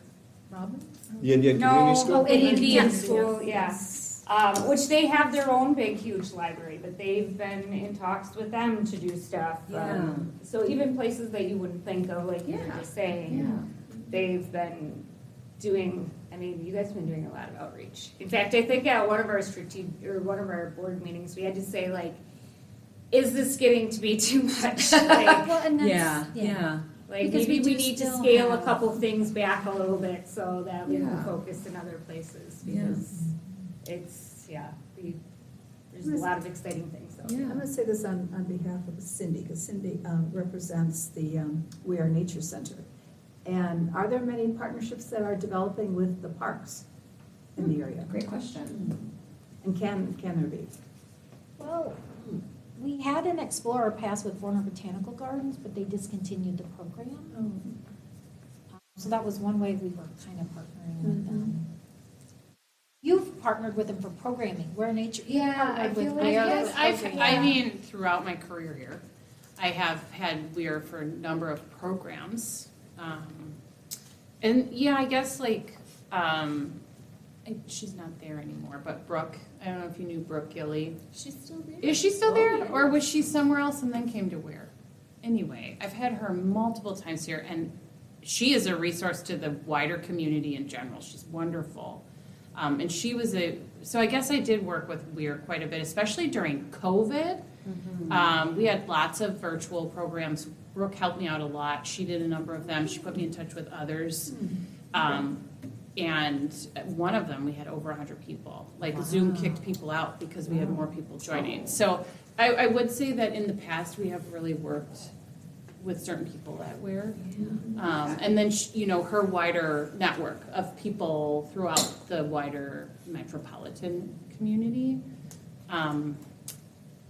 A: Robin?
K: The Indian Community School?
C: No, Indian
A: Yes.
C: school, yeah. Which they have their own big, huge library, but they've been in talks with them to do stuff. So even places that you wouldn't think of, like you were just saying, they've been doing, I mean, you guys have been doing a lot of outreach. In fact, I think at one of our board meetings, we had to say like, is this getting to be too much? Like,
A: Well, and that's,
C: like
A: Because
C: maybe
A: we
C: we
A: do
C: need to
A: still
C: scale a
A: have-
C: couple things back a little bit so that we can
B: Yeah.
C: focus in other places because it's, there's a lot of exciting things though.
G: I'm gonna say this on behalf of Cindy, because Cindy represents the We Are Nature Center. And are there many partnerships that are developing with the parks in the area?
B: Great question.
G: And can there be?
A: Well, we had an Explorer Pass with Warner Botanical Gardens, but they discontinued the program. So that was one way we were kind of partnering with them. You've partnered with them for programming. We're nature. you
C: Yeah, I
A: partnered
C: feel
A: with
C: like
A: Ware
C: yes,
A: for
D: I
A: programming.
D: mean, throughout my career here, I have had Weir for a number of programs. And yeah, I guess like, she's not there anymore, but Brooke, I don't know if you knew Brooke Gilly.
F: She's still there.
D: Is she still there? Or was she somewhere else and then came to Weir? Anyway, I've had her multiple times here and she is a resource to the wider community in general. She's wonderful. And she was so I guess I did work with Weir quite a bit, especially during COVID. We had lots of virtual programs. Brooke helped me out a lot. She did a number of them. She put me in touch with others. And one of them, we had over 100 people. Like Zoom kicked people out because we had more people joining. So I would say that in the past, we have really worked with certain people at Weir. And then, her wider network of people throughout the wider metropolitan community.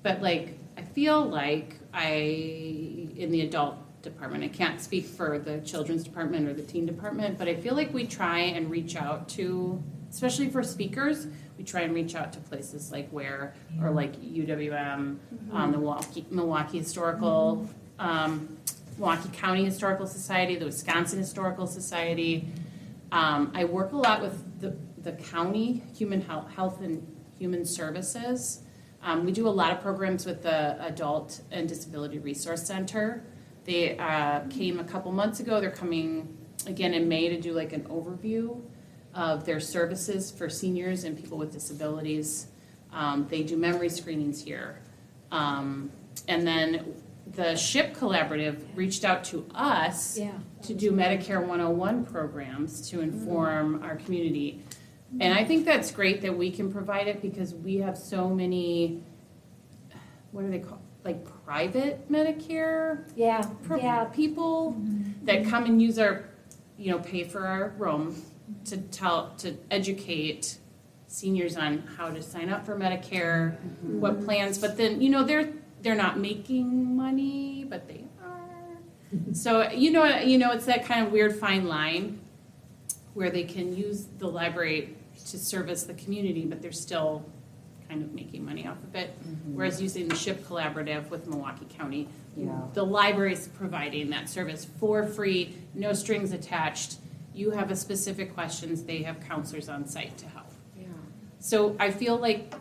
D: But like, I feel like in the adult department, I can't speak for the children's department or the teen department, but I feel like we try and reach out to, especially for speakers, we try and reach out to places like Weir or like UWM, the Milwaukee Historical, Milwaukee County Historical Society, the Wisconsin Historical Society. I work a lot with the county Human Health and Human Services. We do a lot of programs with the Adult and Disability Resource Center. They came a couple months ago. They're coming again in May to do like an overview of their services for seniors and people with disabilities. They do memory screenings here. And then the SHIP Collaborative reached out to us to do Medicare 101 programs to inform our community. And I think that's great that we can provide it because we have so many, what do they call, like private Medicare people that come and use our, pay for our room to educate seniors on how to sign up for Medicare, what plans, but then, they're not making money, but they are. So, it's that kind of weird fine line where they can use the library to service the community, but they're still kind of making money off of it. Whereas using the SHIP Collaborative with Milwaukee County, the library's providing that service for free, no strings attached. You have a specific questions, they have counselors on site to help. So I feel like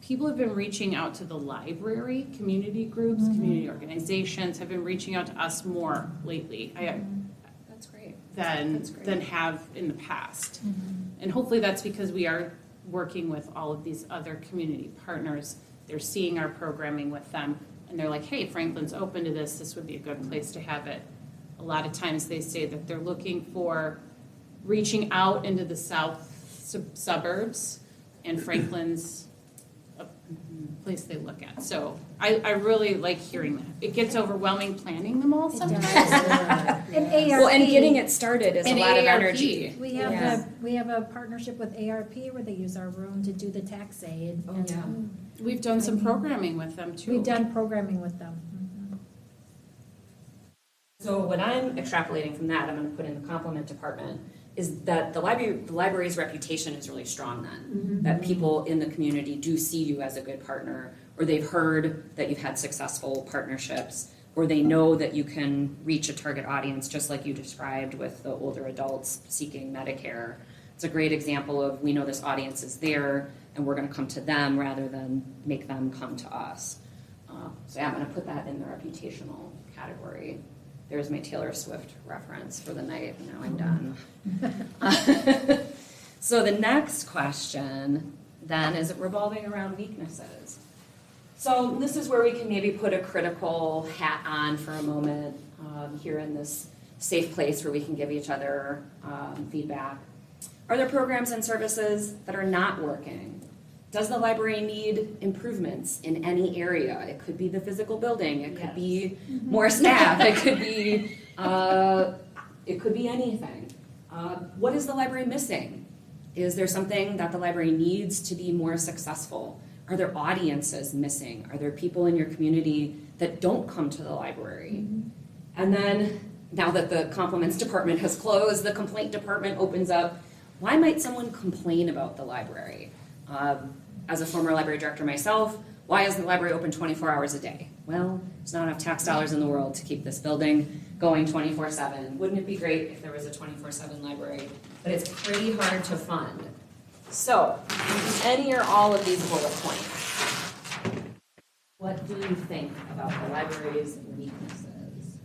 D: people have been reaching out to the library, community groups, community organizations have been reaching out to us more lately.
B: That's great.
D: Than have in the past. And hopefully that's because we are working with all of these other community partners. They're seeing our programming with them and they're like, hey, Franklin's open to this. This would be a good place to have it. A lot of times they say that they're looking for reaching out into the south suburbs and Franklin's a place they look at. So I really like hearing that. It gets overwhelming planning them all sometimes.
B: And getting it started is a lot of energy.
A: We have a partnership with ARP where they use our room to do the tax aid.
D: We've done some programming with them too.
A: We've done programming with them.
B: So what I'm extrapolating from that, I'm going to put in the complement department, is that the library's reputation is really strong then. That people in the community do see you as a good partner, or they've heard that you've had successful partnerships, or they know that you can reach a target audience just like you described with the older adults seeking Medicare. It's a great example of we know this audience is there and we're going to come to them rather than make them come to us. So yeah, I'm going to put that in the reputational category. There's my Taylor Swift reference for the night, and now I'm done. So the next question then is revolving around weaknesses. So this is where we can maybe put a critical hat on for a moment here in this safe place where we can give each other feedback. Are there programs and services that are not working? Does the library need improvements in any area? It could be the physical building, it could be more staff, it could be anything. What is the library missing? Is there something that the library needs to be more successful? Are there audiences missing? Are there people in your community that don't come to the library? And then, now that the compliments department has closed, the complaint department opens up. Why might someone complain about the library? As a former library director myself, why is the library open 24 hours a day? Well, there's not enough tax dollars in the world to keep this building going 24/7. Wouldn't it be great if there was a 24/7 library? But it's pretty hard to fund. So, any or all of these bullet points, what do you think about the library's weaknesses?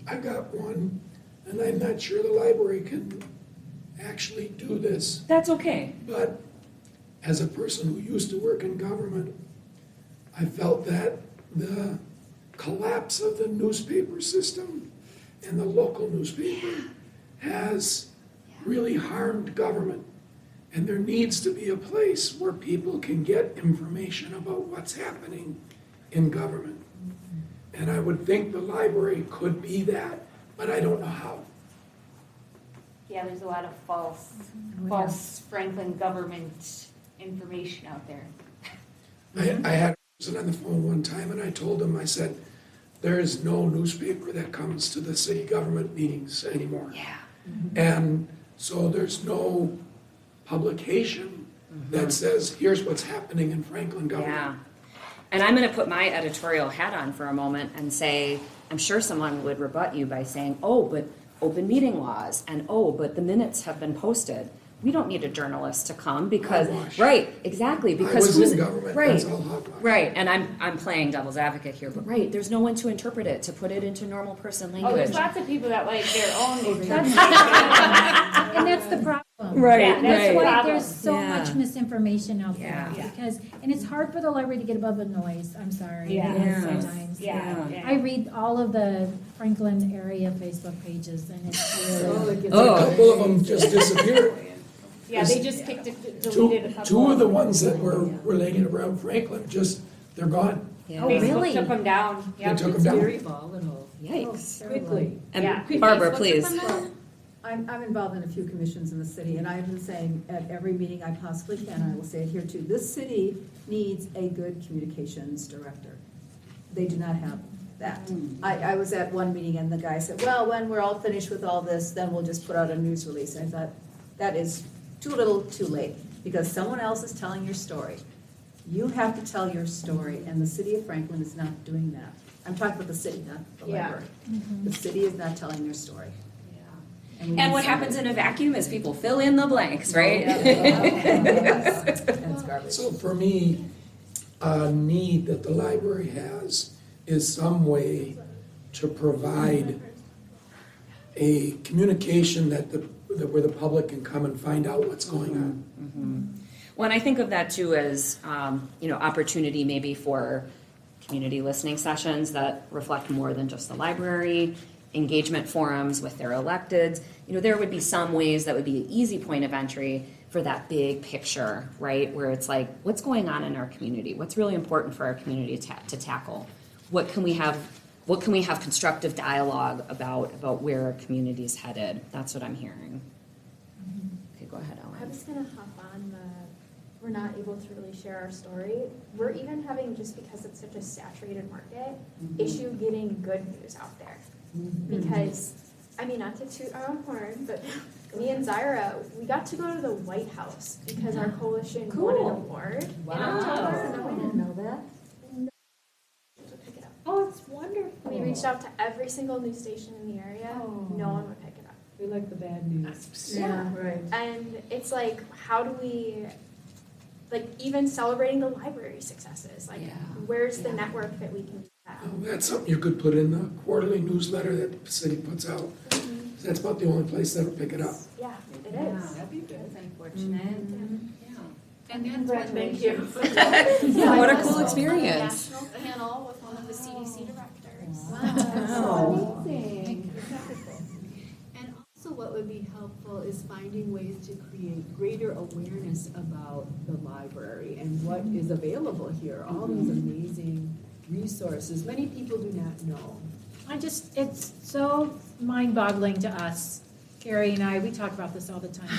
E: I've got one, and I'm not sure the library can actually do this,
B: That's okay.
E: but as a person who used to work in government, I felt that the collapse of the newspaper system and the local newspaper has really harmed government. And there needs to be a place where people can get information about what's happening in government. And I would think the library could be that, but I don't know how.
C: Yeah, there's a lot of false Franklin government information out there.
E: I had a person on the phone one time and I told him, I said, there is no newspaper that comes to the city government meetings anymore.
B: Yeah.
E: And so there's no publication that says, here's what's happening in Franklin government.
B: Yeah. And I'm going to put my editorial hat on for a moment and say, I'm sure someone would rebut you by saying, oh, but open meeting laws, and oh, but the minutes have been posted. We don't need a journalist to come because,
E: Hogwash.
B: right, exactly, because
E: I was
B: who's
E: in government,
B: right,
E: that's all hogwash.
B: right, and I'm playing devil's advocate here, but right, there's no one to interpret it, to put it into normal person
C: Oh,
B: language.
C: there's lots of people that like their own information.
A: And that's the problem.
B: Right,
C: Yeah, that's
A: That's
C: the
A: why
C: problem.
A: there's so
B: Yeah.
A: much misinformation out there.
B: Yeah.
A: Because, and it's hard for the library to get above the noise, I'm sorry.
C: Yeah.
B: Yeah.
A: Sometimes.
C: Yeah.
A: I read all of the Franklin area Facebook pages and it's really.
E: A couple of them just disappeared.
C: Yeah, they just kicked it,
E: Two,
C: deleted a couple.
E: two of the ones that were related around Franklin, just, they're gone.
B: Yeah.
A: Oh,
C: Facebook
A: really?
C: took them down.
E: They
C: Yep.
E: took them down.
H: Very volatile.
B: Yikes.
H: Quickly.
B: And
C: Yeah.
B: Barbara,
C: Facebook
B: please.
C: took them down?
G: I'm involved in a few commissions in the city, and I've been saying at every meeting I possibly can, I will say it here too, this city needs a good communications director. They do not have that. I was at one meeting and the guy said, well, when we're all finished with all this, then we'll just put out a news release. And I thought, that is too little, too late, because someone else is telling your story. You have to tell your story, and the city of Franklin is not doing that. I'm talking about the city, not the
C: Yeah.
G: library. The city is not telling their story. we
B: And
G: need
B: what happens in a vacuum is people fill in the blanks, right?
G: And it's garbage.
E: So for me, a need that the library has is some way to provide a communication that where the public can come and find out what's going on.
B: Well, and I think of that too as, opportunity maybe for community listening sessions that reflect more than just the library, engagement forums with their electeds. There would be some ways that would be an easy point of entry for that big picture, right? Where it's like, what's going on in our community? What's really important for our community to tackle? What can we have constructive dialogue about where our community is headed? That's what I'm hearing. Okay, go ahead,
L: I
B: Ellen.
L: was gonna hop on we're not able to really share our story. We're even having, just because it's such a saturated market, issue getting good news out there. Because, not to toot our own horn, but me and Zyra, we got to go to the White House because our coalition won an award in October.
A: I didn't know that.
L: To pick it up.
A: Oh, it's wonderful.
L: We reached out to every single news station in the area.
H: Oh.
L: No one would pick it up.
H: We like the bad news.
G: Yeah, right.
L: And it's like, how do we, like, even celebrating the library successes? Like, where's the network that we can do that?
E: Oh, that's something you could put in the quarterly newsletter that the city puts out. That's about the only place that'll pick it up.
L: Yeah, it is.
C: That'd be good. That's unfortunate.
D: And then
I: Thank you.
B: Yeah, what a
L: I
B: cool
L: was
B: experience.
L: on a national panel with one of the CDC directors.
H: Wow.
C: Amazing.
H: And also what would be helpful is finding ways to create greater awareness about the library and what is available here, all these amazing resources. Many people do not know.
A: It's so mind-boggling to us. Carrie and I, we talk about this all the time.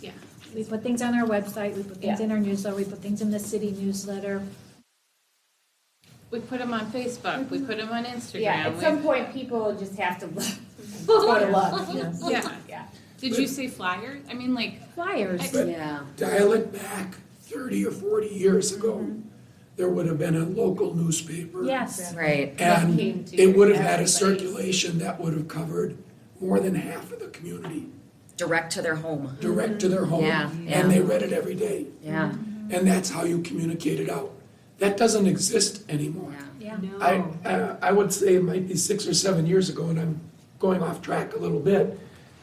D: Yeah.
A: We put things on our website, we put things in our newsletter, we put things in the city newsletter.
D: We put them on Facebook, we put them on Instagram.
C: Yeah, at
D: we-
C: some point, people just have to go to look.
D: Yeah.
C: Yeah.
D: Did you say flyers? I mean, like,
A: Flyers.
E: But
B: Yeah.
E: dial it back 30 or 40 years ago, there would have been a local newspaper.
A: Yes.
B: Right.
E: And
C: Came to
E: it would have had a
C: everybody's.
E: circulation that would have covered more than half of the community,
B: Direct to their home.
E: direct to their home.
B: Yeah, yeah.
E: And they read it every day.
B: Yeah.
E: And that's how you communicate it out. That doesn't exist anymore.
B: Yeah.
A: Yeah.
E: I would say it might be 6 or 7 years ago, and I'm going off track a little bit,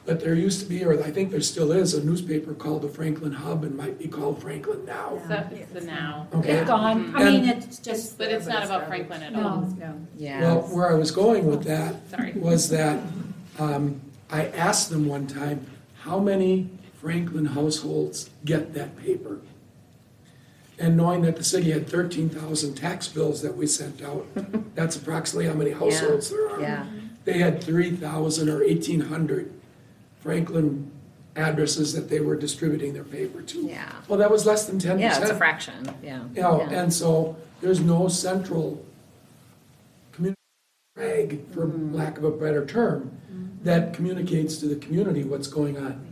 E: but there used to be, or I think there still is, a newspaper called the Franklin Hub and might be called Franklin Now.
D: it's the now.
E: Okay?
A: It's gone. I mean, it's just,
D: But it's not about Franklin at all.
A: no.
B: Yeah.
E: Well, where I was going with that
D: Sorry.
E: was that I asked them one time, how many Franklin households get that paper? And knowing that the city had 13,000 tax bills that we sent out, that's approximately how many households there are.
B: Yeah.
E: They had 3,000 or 1,800 Franklin addresses that they were distributing their paper to.
B: Yeah.
E: Well, that was less than 10%.
B: Yeah, it's a fraction. Yeah.
E: You know,
B: Yeah.
E: and so there's no central community rag, for lack of a better term, that communicates to the community what's going on.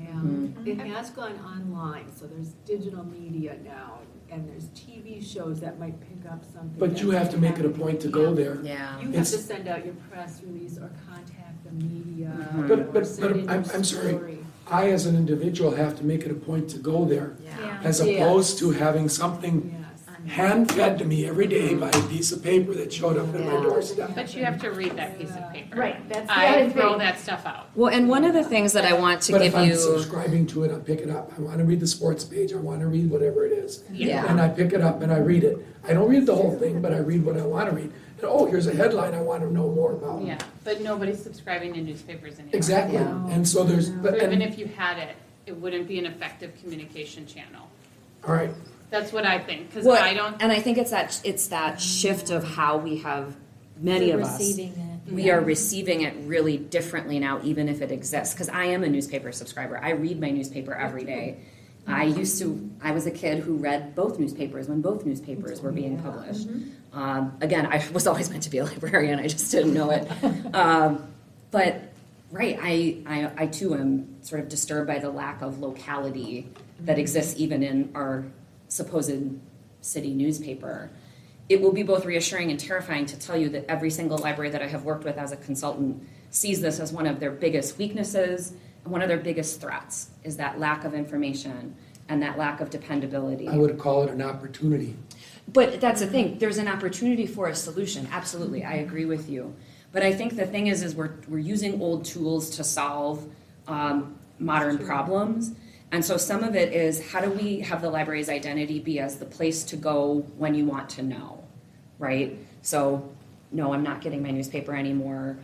H: Yeah, it has gone online, so there's digital media now, and there's TV shows that might pick up something.
E: But you have to make it a point to go there.
B: Yeah.
H: You have
E: It's-
H: to send out your press release or contact the media.
E: But
H: or send in your
E: I'm sorry,
H: story.
E: I as an individual have to make it a point to go there,
B: Yeah.
E: as opposed to having something
H: Yes.
E: hand-fed to me every day by a piece of paper that showed up at my
B: Yeah.
E: doorstep.
D: But you have to read that piece of paper.
C: Right, that's the
D: I
C: other
D: throw
C: thing.
D: that stuff out.
B: Well, and one of the things that I want to
E: But
B: give
E: if I'm
B: you.
E: subscribing to it, I'll pick it up. I want to read the sports page, I want to read whatever it is.
B: Yeah.
E: And I pick it up and I read it. I don't read the whole thing, but I read what I want to read. And, oh, here's a headline I want to know more about.
D: Yeah, but nobody's subscribing to newspapers anymore.
E: Exactly.
B: Yeah.
E: And so there's,
D: So
E: but,
D: even
E: and,
D: if you had it, it wouldn't be an effective communication channel.
E: all right,
D: That's what I think, because
B: Well,
D: I don't,
B: and I think it's that shift of how we have many of us.
A: Receiving it.
B: We are receiving it really differently now, even if it exists. Because I am a newspaper subscriber. I read my newspaper every day. I was a kid who read both newspapers when both newspapers were being published. Again, I was always meant to be a librarian. I just didn't know it. But right, I too am sort of disturbed by the lack of locality that exists even in our supposed city newspaper. It will be both reassuring and terrifying to tell you that every single library that I have worked with as a consultant sees this as one of their biggest weaknesses and one of their biggest threats is that lack of information and that lack of dependability.
E: I would call it an opportunity.
B: But that's the thing. There's an opportunity for a solution. Absolutely, I agree with you. But I think the thing is we're using old tools to solve modern problems. And so some of it is how do we have the library's identity be as the place to go when you want to know, right? So no, I'm not getting my newspaper anymore.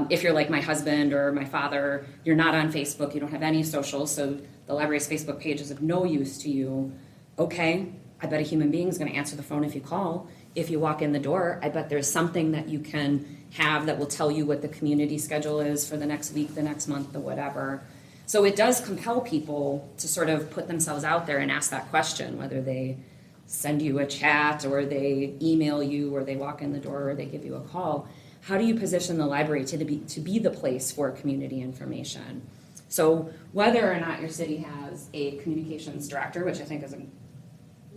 B: If you're like my husband or my father, you're not on Facebook, you don't have any socials, so the library's Facebook page is of no use to you. Okay, I bet a human being is going to answer the phone if you call. If you walk in the door, I bet there's something that you can have that will tell you what the community schedule is for the next week, the next month, the whatever. So it does compel people to sort of put themselves out there and ask that question, whether they send you a chat or they email you or they walk in the door or they give you a call. How do you position the library to be the place for community information? So whether or not your city has a communications director, which I think is a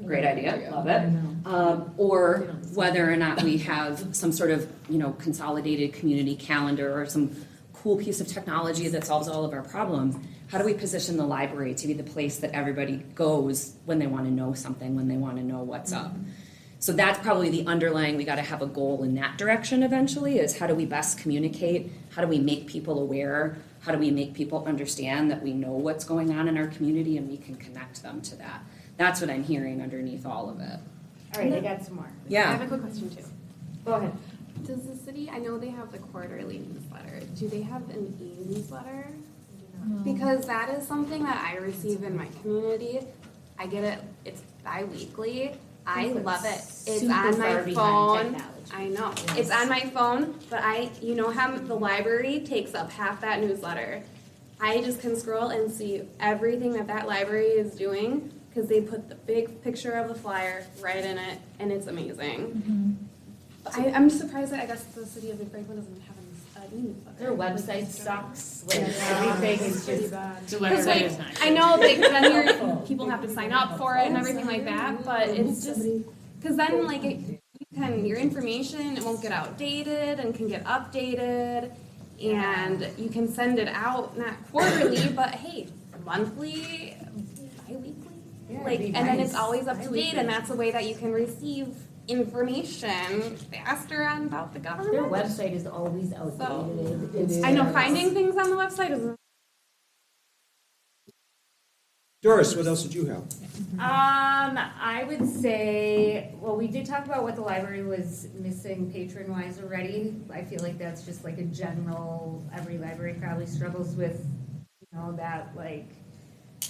B: great idea, love it, or whether or not we have some sort of, consolidated community calendar or some cool piece of technology that solves all of our problems, how do we position the library to be the place that everybody goes when they want to know something, when they want to know what's up? So that's probably the underlying, we got to have a goal in that direction eventually, is how do we best communicate? How do we make people aware? How do we make people understand that we know what's going on in our community and we can connect them to that? That's what I'm hearing underneath all of it.
C: All right, I got some more.
J: I
B: Yeah.
J: have a quick question too.
C: Go ahead.
J: Does the city, I know they have the quarterly newsletter, do they have an e-newsletter? Because that is something that I receive in my community. I get it, it's bi-weekly. I love it. It's
C: super
J: on
C: far
J: my
C: behind
J: phone.
C: technology.
J: I know. It's on my phone, but you know how the library takes up half that newsletter. I just can scroll and see everything that library is doing because they put the big picture of the flyer right in it, and it's amazing. I'm surprised that I guess the city of New Franklin doesn't have an e-newsletter.
C: Their website sucks. Like everything is just.
D: The
J: Because
D: website is not.
J: I know then people have to sign up for it and everything like that, but it's just because then your information, it won't get outdated and can get updated, and you can send it out not quarterly, but hey, monthly, bi-weekly, and then it's always up to date, and that's a way that you can receive information faster on about the government.
C: Their website is always outdated. It's
J: I know finding things on the website is.
K: Doris, what else did you have?
C: I would say, well, we did talk about what the library was missing patron-wise already. I feel like that's just like a general, every library probably struggles with, that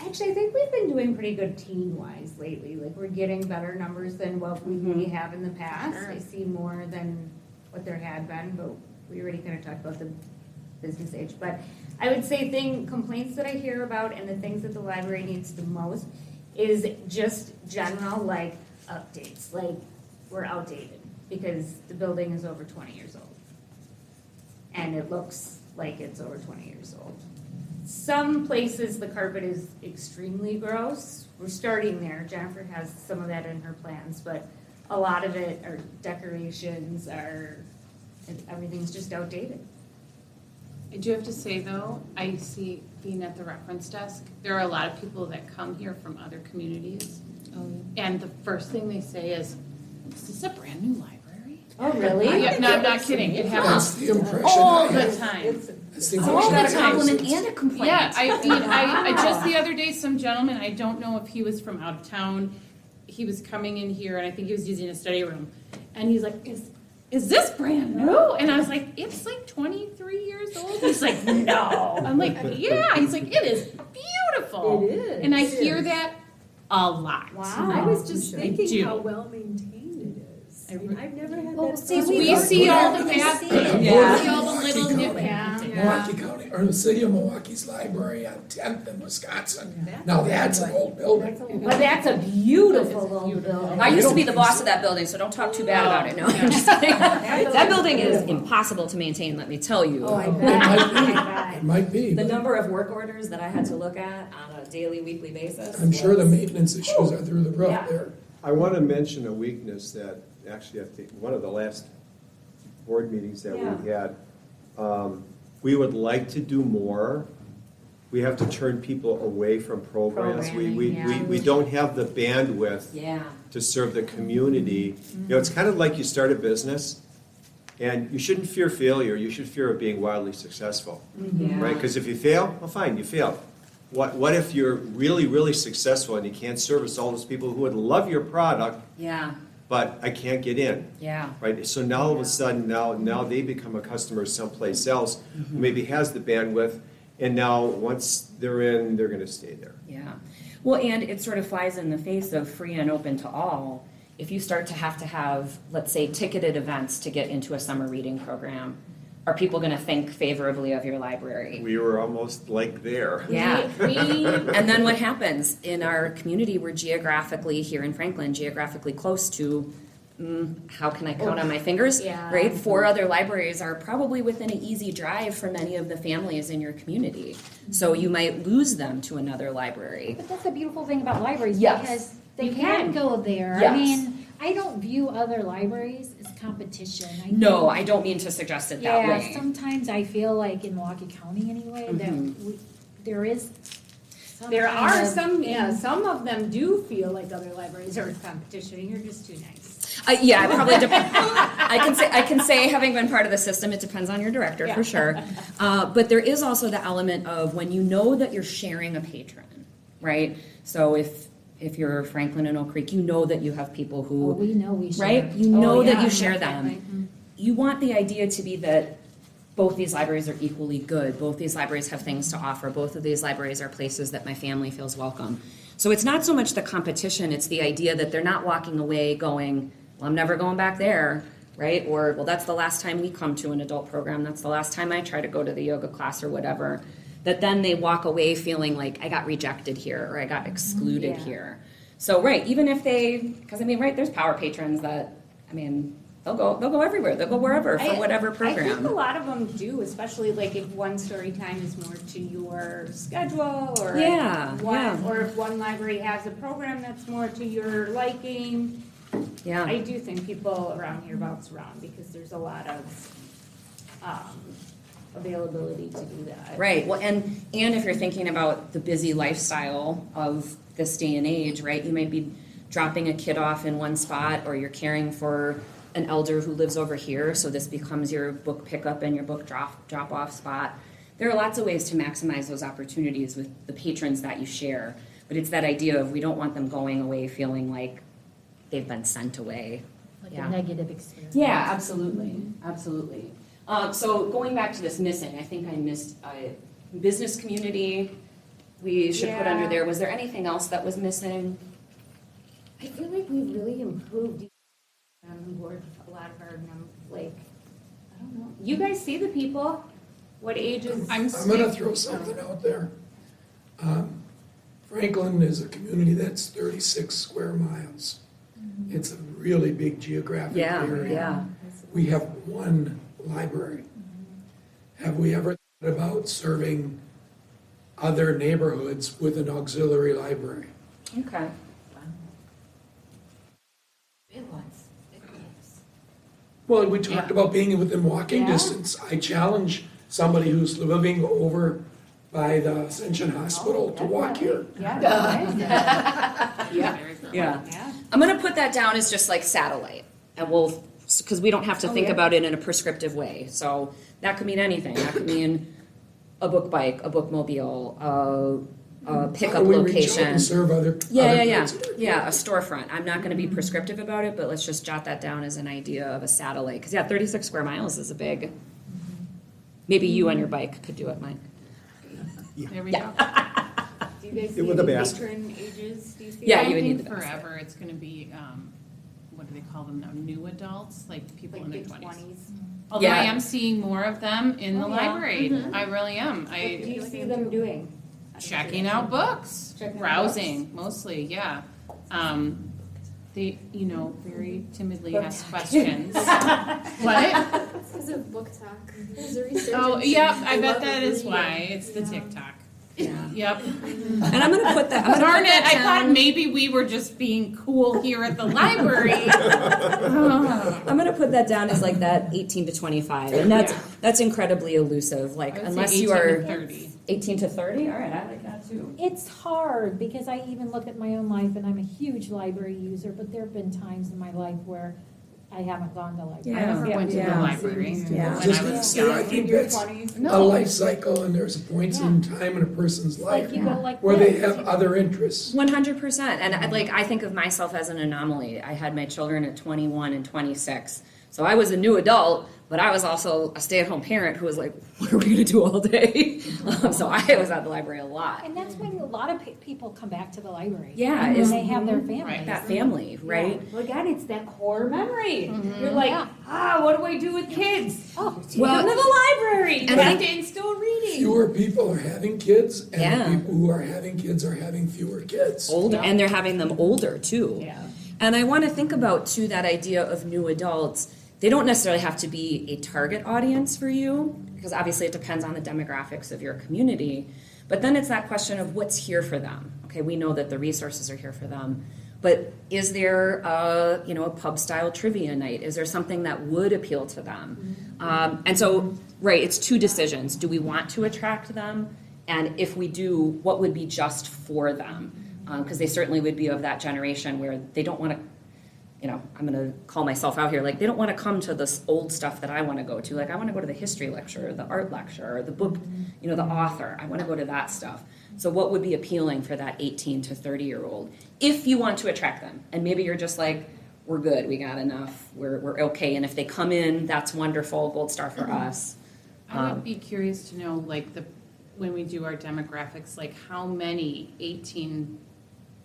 C: actually, I think we've been doing pretty good teen-wise lately. Like, we're getting better numbers than what we may have in the past. I see more than what there had been, but we already kind of talked about the business age. But I would say complaints that I hear about and the things that the library needs the most is just general, updates. We're outdated because the building is over 20 years old. And it looks like it's over 20 years old. Some places the carpet is extremely gross. We're starting there. Jennifer has some of that in her plans, but a lot of it are decorations, everything's just outdated.
D: I do have to say though, I see being at the reference desk, there are a lot of people that come here from other communities. And the first thing they say is this a brand new library?
C: Oh, really?
D: Yeah, no, I'm not kidding. It
E: That's
D: happens
E: the impression
D: all
E: I
D: the
E: have.
D: time.
E: That's the
B: All
E: impression I
B: the
E: have.
B: compliment and a complaint.
D: Yeah, I just the other day, some gentleman, I don't know if he was from out of town, he was coming in here and I think he was using a study room. And he's like, is this brand new? And I was like, it's 23 years old. He's like, no. I'm like, yeah. He's like, it is beautiful.
H: It is.
D: And I hear that a lot.
C: Wow.
H: I was just
D: I
H: thinking
D: do.
H: how well maintained it is. I've never had
A: Oh,
H: that.
A: see,
H: thought.
D: We see all the
A: we
D: bad
A: see
D: things.
A: it.
D: We
E: Yeah.
D: see all the little
E: Milwaukee
D: nip.
E: County.
D: Yeah.
E: Milwaukee County, or the city of Milwaukee's library on 10th in Wisconsin. Now that's an old building.
C: But that's a beautiful old building.
B: I used to be the boss of that building, so don't talk too bad about it. No, I'm just kidding. That building is impossible to maintain, let me tell you.
C: Oh, I
E: It
C: bet.
E: might be,
C: I bet.
E: it might be,
B: The
E: but
B: number of work orders that I had to look at on a daily, weekly basis.
E: I'm sure the
B: was-
E: maintenance issues are through the roof
B: Yeah.
E: there.
K: I want to mention a weakness that actually I think one of the last board meetings that we had. We would like to do more. We have to turn people away from programs. We don't have the bandwidth
B: Yeah.
K: to serve the community. It's kind of like you start a business and you shouldn't fear failure. You should fear of being wildly successful,
B: Yeah.
K: right? Because if you fail, well, fine, you failed. What if you're really, really successful and you can't service all those people who would love your product,
B: Yeah,
K: but I can't get in,
B: yeah.
K: right? So now all of a sudden, now they become a customer someplace else who maybe has the bandwidth, and now once they're in, they're going to stay there.
B: Yeah. Well, and it sort of flies in the face of free and open to all. If you start to have, let's say, ticketed events to get into a summer reading program, are people going to think favorably of your library?
K: We were almost like there.
B: Yeah. And then what happens? In our community, we're geographically, here in Franklin, geographically close to how can I count on my fingers?
C: Yeah.
B: Right? 4 other libraries are probably within an easy drive for many of the families in your community. So you might lose them to another library.
A: But that's the beautiful thing about libraries,
B: Yes.
A: because they
B: You
A: can
B: can.
A: go there.
B: Yes.
A: I mean, I don't view other libraries as competition.
B: No,
A: think-
B: I don't mean to suggest it that
A: Yeah,
B: way.
A: sometimes I feel like in Milwaukee County anyway, that there is some
C: There
A: kind
C: are
A: of-
C: some of them do feel like other libraries are competition, and you're just too nice.
B: Yeah, it probably depends. I can say, having been part of the system, it depends on your director for sure. But there is also the element of when you know that you're sharing a patron, right? So if you're Franklin and Oak Creek, you know that you have people
A: Oh,
B: who,
A: we know we share.
B: right? You know that
C: yeah,
B: you share
C: definitely.
B: them. You want the idea to be that both these libraries are equally good. Both these libraries have things to offer. Both of these libraries are places that my family feels welcome. So it's not so much the competition, it's the idea that they're not walking away going, well, I'm never going back there, right? Or, well, that's the last time we come to an adult program. That's the last time I try to go to the yoga class or whatever. That then they walk away feeling like I got rejected here or I got excluded here. So, right, even if because I mean, right, there's power patrons that, I mean, they'll go everywhere. They'll go wherever for whatever
C: I think a
B: program.
C: lot of them do, especially like if one story time is more to your schedule, or or if one library has a program that's more to your liking.
B: Yeah.
C: I do think people around here bounce around because there's a lot of availability to do that.
B: Right. Well, and if you're thinking about the busy lifestyle of this day and age, right? You might be dropping a kid off in one spot, or you're caring for an elder who lives over here, so this becomes your book pickup and your book drop off spot. There are lots of ways to maximize those opportunities with the patrons that you share, but it's that idea of we don't want them going away feeling like they've been sent away.
A: Like
B: Yeah.
A: a negative experience.
B: Yeah, absolutely, absolutely. So going back to this missing, I think I missed business community. We should put under
C: Yeah.
B: there. Was there anything else that was missing?
C: I feel like we've really improved on the board a lot of our like, I don't know. You guys see the people? What ages?
E: I'm gonna throw something out there. Franklin is a community that's 36 square miles. It's a really big geographic area. We have one library. Have we ever thought about serving other neighborhoods with an auxiliary library?
B: Okay.
C: It was.
E: Well, we talked about being within walking distance. I challenge somebody who's living over by the Ascension Hospital to walk here.
C: Yeah.
B: Yeah. I'm gonna put that down as just like satellite, and because we don't have to think about it in a prescriptive way. So that could mean anything. That could mean a book bike, a bookmobile, a pickup
E: How do we reach out
B: location.
E: and serve other
B: Yeah,
E: parts of the
B: a storefront. I'm not going to be prescriptive about it, but let's just jot that down as an idea of a satellite. Because 36 square miles is a big. Maybe you on your bike could do it, Mike.
D: There we go.
C: Do you guys see
K: With
C: the
K: a basket.
C: patron ages? Do you see
B: Yeah,
C: that?
B: you would
D: I
B: need
D: think
B: the basket.
D: forever it's going to be, what do they call them now? New adults, like people in their
C: Like
D: 20s.
C: mid-20s.
D: Although I
B: Yeah.
D: am seeing more of them in the
C: Oh, yeah.
D: library. I really am.
C: What do you
D: I
C: see them doing?
D: checking out books,
C: Checking out
D: browsing mostly. Yeah. They, very timidly ask questions. What?
L: It's because of book talk. There's a research.
D: Oh, yeah. I bet that is why. It's the TikTok.
B: Yeah.
D: Yep.
B: And I'm going to put that. I'm gonna
D: Darn
B: put
D: it!
B: that
D: I thought
B: down.
D: maybe we were just being cool here at the library.
B: I'm going to put that down as like that 18 to 25, and that's incredibly elusive. Like
D: I would say
B: unless
D: 18
B: you
D: to
B: are
D: 30.
B: 18 to 30. All right, I like that too.
A: It's hard because I even look at my own life and I'm a huge library user, but there have been times in my life where I haven't gone to library.
D: I never went to the library
G: Yeah.
D: when
E: Just
D: I
E: gonna
D: was
E: say, I
D: young.
E: think that's a life cycle, and there's points in time in a person's life
A: Like you go like
E: where they
A: this.
E: have other interests.
B: 100%. And I think of myself as an anomaly. I had my children at 21 and 26. So I was a new adult, but I was also a stay-at-home parent who was like, what are we going to do all day? So I was at the library a lot.
A: And that's when a lot of people come back to the library.
B: Yeah,
A: When
B: is-
A: they have their families.
D: Right.
B: That family, right?
C: Well, again, it's that core memory. You're like,
A: Yeah.
C: what do I do with kids?
A: Oh,
B: Well,
C: Come to the library. You
B: and
C: have
B: I-
C: to instill reading.
E: Fewer people are having kids, and
B: Yeah.
E: the people who are having kids are having fewer kids.
B: Older, and they're having them older too.
C: Yeah.
B: And I want to think about, too, that idea of new adults. They don't necessarily have to be a target audience for you, because obviously it depends on the demographics of your community. But then it's that question of what's here for them. Okay, we know that the resources are here for them. But is there a pub-style trivia night? Is there something that would appeal to them? And so, right, it's two decisions. Do we want to attract them? And if we do, what would be just for them? Because they certainly would be of that generation where they don't want to, I'm going to call myself out here, like they don't want to come to this old stuff that I want to go to. Like I want to go to the history lecture, the art lecture, the book, the author. I want to go to that stuff. So what would be appealing for that 18 to 30-year-old if you want to attract them? And maybe you're just like, we're good, we got enough, we're okay. And if they come in, that's wonderful, gold star for us.
D: I would be curious to know, like, when we do our demographics, like how many 18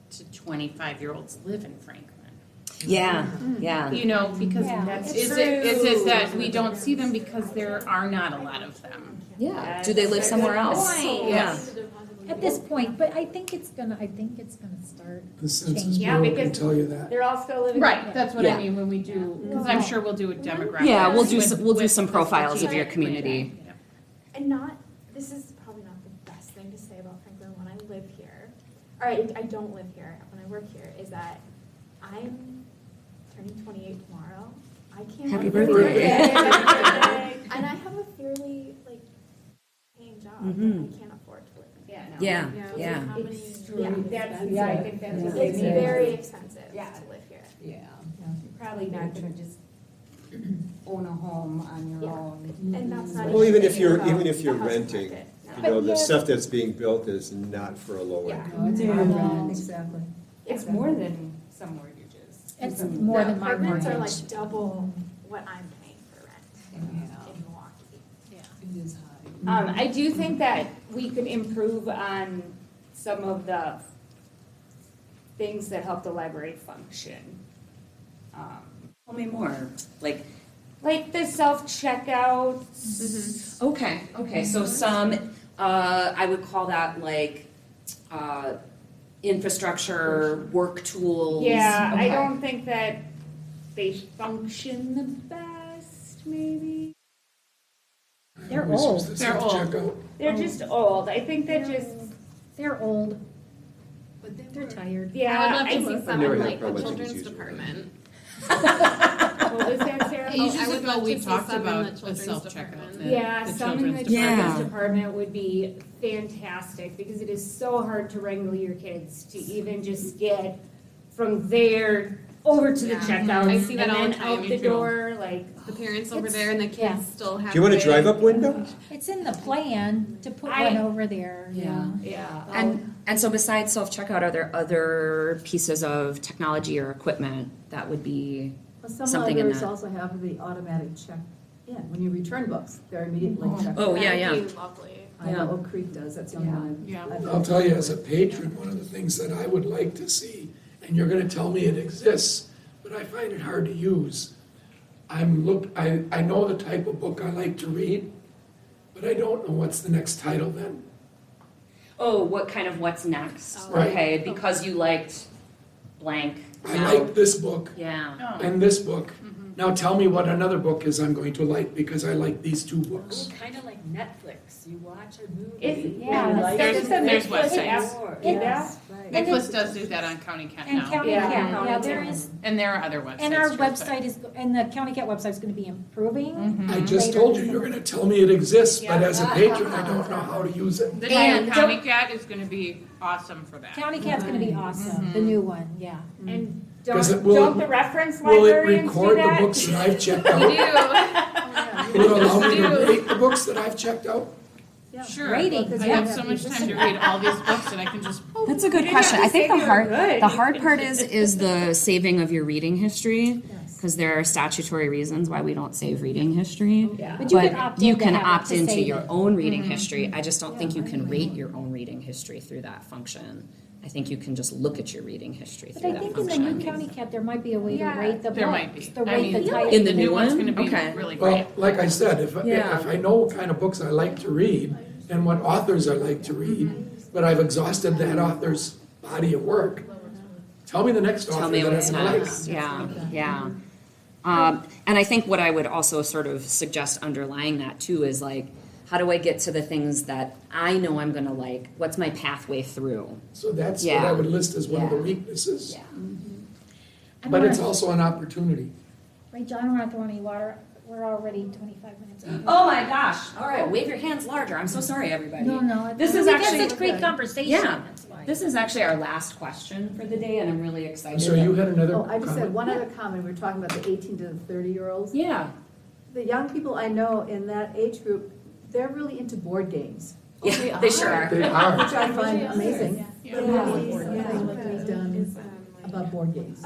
D: to 25-year-olds live in Franklin?
B: Yeah.
D: Because
A: Yeah.
D: is it that we don't see them because there are not a lot of them?
B: Yeah. Do they live somewhere else?
C: point.
B: Yeah.
A: At this point, but I think it's gonna start
E: The Census
A: changing.
C: Yeah,
E: Bureau can
C: because
E: tell you that.
C: They're all still living.
D: Right, that's what
B: Yeah.
D: I mean when we do, because I'm sure we'll do a demographic.
B: Yeah, we'll do
D: with
B: some profiles of
D: the
B: your
D: strategic
B: community.
D: plan.
L: And this is probably not the best thing to say about Franklin when I live here, or I don't live here, when I work here, is that I'm turning 28 tomorrow. I can't.
B: Happy
L: afford
B: birthday.
L: it. And I have a fairly, paying job,
B: Mhm.
L: but I can't afford to live in.
B: Yeah.
L: How many-
C: I think that's what
L: It's
C: they mean.
L: very expensive
C: Yeah.
L: to live here.
C: Yeah, you're probably not gonna just own a home on your
L: Yeah.
C: own.
L: And that's not
K: Well, even if
L: thinking
K: you're
L: about the housing
K: renting,
L: market.
K: the stuff that's being built is not for a low
C: Yeah.
K: income.
G: Exactly.
C: It's more than some mortgages.
A: It's more than my
L: Apartments are
A: mortgage.
L: like double what I'm paying for rent in Milwaukee.
H: It is high.
C: I do think that we could improve on some of the things that help the library function.
B: Tell me more. Like,
C: Like the self-checkouts.
B: okay. So some, I would call that like infrastructure, work tools.
C: Yeah, I
B: Okay.
C: don't think that they function the best, maybe.
A: They're
E: Always
A: old.
E: use the
D: They're old.
E: self-checkout.
C: They're just old. I think that just,
A: They're old,
H: But they
A: they're
H: were,
A: tired.
C: yeah.
J: I would love to
C: think-
J: see
K: I've
J: some
K: never
J: in
K: had a
J: like the
K: problem. I think
J: children's
K: it's usually-
J: department.
C: What was that, Sarah?
D: Ages
J: I would
D: ago,
J: love
D: we
J: to see
D: talked
J: some in the
D: about a
J: children's
D: self-checkout.
J: department.
C: Yeah,
D: the
C: some in the
D: children's
B: Yeah.
C: children's department would be fantastic, because it is so hard to wrangle your kids to even just get from there over to the
J: Yeah.
C: checkout.
J: I see that all the
C: And then
J: time.
C: out the door, like,
J: The parents over
A: It's-
J: there and the kids
A: yeah.
J: still have.
K: Do you want a
J: to
K: drive-up window?
A: It's in the plan to put
C: I-
A: one over there, yeah.
C: yeah.
B: And so besides self-checkout, are there other pieces of technology or equipment that would be,
G: Well, some
B: Something in
G: libraries
B: that.
G: also have the automatic check-in. When you return books, they're immediately checked.
B: oh, yeah, yeah.
J: That'd be lovely.
G: I know Oak Creek does, that's the only one
D: Yeah.
G: I've.
E: I'll tell you, as a patron, one of the things that I would like to see, and you're gonna tell me it exists, but I find it hard to use. I know the type of book I like to read, but I don't know what's the next title then.
B: Oh, what's next?
E: Right.
B: Okay, because you liked blank.
E: I
B: now-
E: like this book
B: Yeah.
D: Oh.
E: and this book. Now tell me what another book is I'm going to like, because I like these two books.
H: kind of like Netflix. You watch a movie.
C: It's,
A: Yeah,
C: yeah,
A: like-
C: there's
D: There's
C: a Netflix
D: websites.
C: app.
G: Yes, right.
A: And
D: Nicholas
A: it's-
D: does do that on County Cat
A: And
D: now.
A: County
C: Yeah.
A: Cat, yeah, there is,
D: And there are other websites.
A: and our
D: too, but-
A: website is, and the County Cat website's gonna be improving.
E: I just
A: later
E: told
A: this
E: you, you're
A: summer.
E: gonna tell me it exists, but
C: Yeah.
E: as a patron, I don't know how to use it.
D: The new
A: And
D: County Cat is gonna be awesome for that.
A: County Cat's gonna be awesome, the new one, yeah.
C: And
E: Does
C: don't,
E: it- will
C: don't
E: it-
C: the reference
E: Will it
C: librarians do
E: record the
C: that?
E: books that I've checked out?
J: We do.
E: Will it allow me to
J: do.
E: rate the books that I've checked out?
D: Sure.
A: Ratings,
D: I
A: yeah.
D: have so much time to read all these books that I can just.
B: That's a good
C: You didn't
B: question.
C: have
B: I
C: to
B: think
C: say
B: the
C: they were
B: hard,
C: good.
B: the hard part is the saving of your reading history, because there are statutory reasons why we don't save reading history.
C: Yeah.
A: But you can opt
B: you
A: in to
B: can
A: have it
B: opt
A: to
B: into
A: save
B: your
A: it.
B: own reading history. I just don't think you can rate your own reading history through that function. I think you can just look at your reading history
A: But
B: through
A: I
B: that
A: think in the
B: function.
A: new County Cat, there might be a way to
C: Yeah,
A: rate the books.
D: There might be.
A: To
D: I
A: rate the
D: mean,
A: type.
B: In the new
D: one's
B: one?
D: gonna be
B: Okay.
D: really great.
E: Well, like I said, if
B: Yeah.
E: I know what kind of books I like to read and what authors I like to read, but I've exhausted that author's body of work, tell me the next offer
B: Tell me
E: that
B: what's
E: I like.
B: next, yeah. And I think what I would also sort of suggest underlying that too is like, how do I get to the things that I know I'm gonna like? What's my pathway through?
E: So that's what
B: Yeah.
E: I would list as one of the
B: Yeah.
E: weaknesses.
B: Yeah.
A: I
E: But
A: don't
E: it's
A: wanna-
E: also an opportunity.
A: Rachel, I don't want to throw any water. We're already 25 minutes over.
B: Oh my gosh, all right, wave your hands larger. I'm so sorry, everybody.
A: No.
B: This is
A: we had
B: actually-
A: such great conversation.
B: Yeah.
A: That's why.
B: This is actually our last question for the day, and I'm really excited.
E: So you had another
G: Oh, I just had
E: comment?
G: one other comment. We were talking about the 18 to the 30-year-olds.
B: Yeah.
G: The young people I know in that age group, they're really into board games,
B: Yeah, they sure are.
E: They are.
G: which I find amazing.
F: Yeah.
G: Yeah.
I: Yeah.
G: What we've done about board games.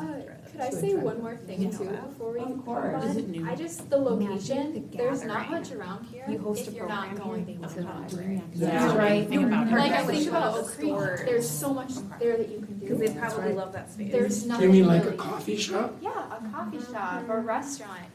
L: Could I say one more thing too before we
B: Of
L: move
B: course.
L: on?
D: Is it new?
L: I just, the location,
J: Magic the
L: there's not
J: Gathering.
L: much around here
J: You host
L: if
J: a
L: you're not
J: program
L: going
J: here,
L: to
J: they
L: the
J: want
L: library.
A: That's right.
D: Think about
L: Like I
D: it.
L: think about Oak Creek,
J: stores.
L: there's so much there that you can do.
J: Because they probably love that space.
L: There's nothing
E: You mean like a
L: really-
E: coffee shop?
L: Yeah, a coffee shop or restaurant.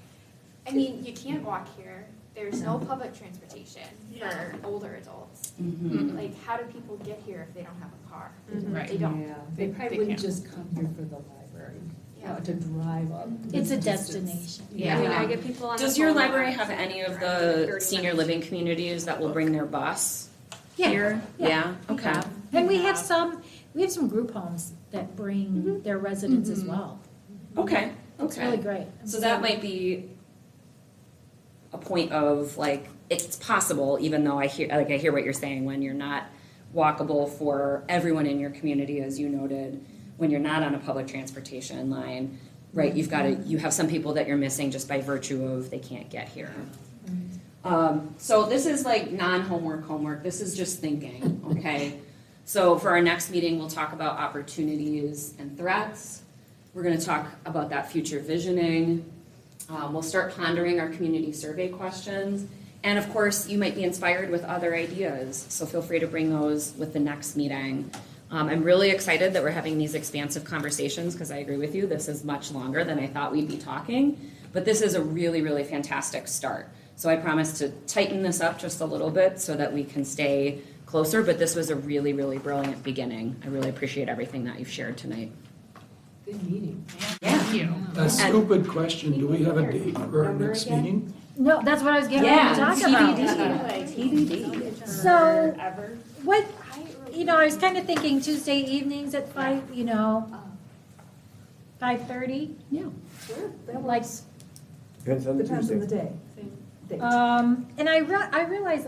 L: I mean, you can't walk here. There's no public transportation for older adults.
B: Mhm.
L: Like, how do people get here if they don't have a car?
D: Right.
L: They don't.
H: They
D: They
H: probably wouldn't
D: can't.
H: just come here for the library,
L: Yeah.
H: to drive up.
A: It's a
H: distance.
A: destination.
J: I mean, I get people on the
B: Does your
J: phone a
B: library
J: lot,
B: have
J: so
B: any of
J: they're
B: the
J: 30
B: senior
J: minutes.
B: living communities that will bring their bus here? Yeah, okay.
A: And we have some group homes that bring their residents as well.
B: Okay,
A: It's really
B: okay.
A: great.
B: So that might be a point of like, it's possible, even though I hear what you're saying, when you're not walkable for everyone in your community, as you noted, when you're not on a public transportation line, right, you have some people that you're missing just by virtue of they can't get here. So this is like homework. This is just thinking, okay? So for our next meeting, we'll talk about opportunities and threats. We're gonna talk about that future visioning. We'll start pondering our community survey questions. And of course, you might be inspired with other ideas, so feel free to bring those with the next meeting. I'm really excited that we're having these expansive conversations, because I agree with you, this is much longer than I thought we'd be talking. But this is a really, really fantastic start. So I promise to tighten this up just a little bit so that we can stay closer, but this was a really, really brilliant beginning. I really appreciate everything that you've shared tonight.
H: Good meeting.
D: Thank you.
E: A stupid question, do we have a date for our next meeting?
A: No, that's what I was getting ready to talk about.
B: TBD.
A: So, what, I was kind of thinking Tuesday evenings at 5:30.
B: Yeah.
A: Like,
K: Depends on
G: Depends on the day. Date.
A: and I realize,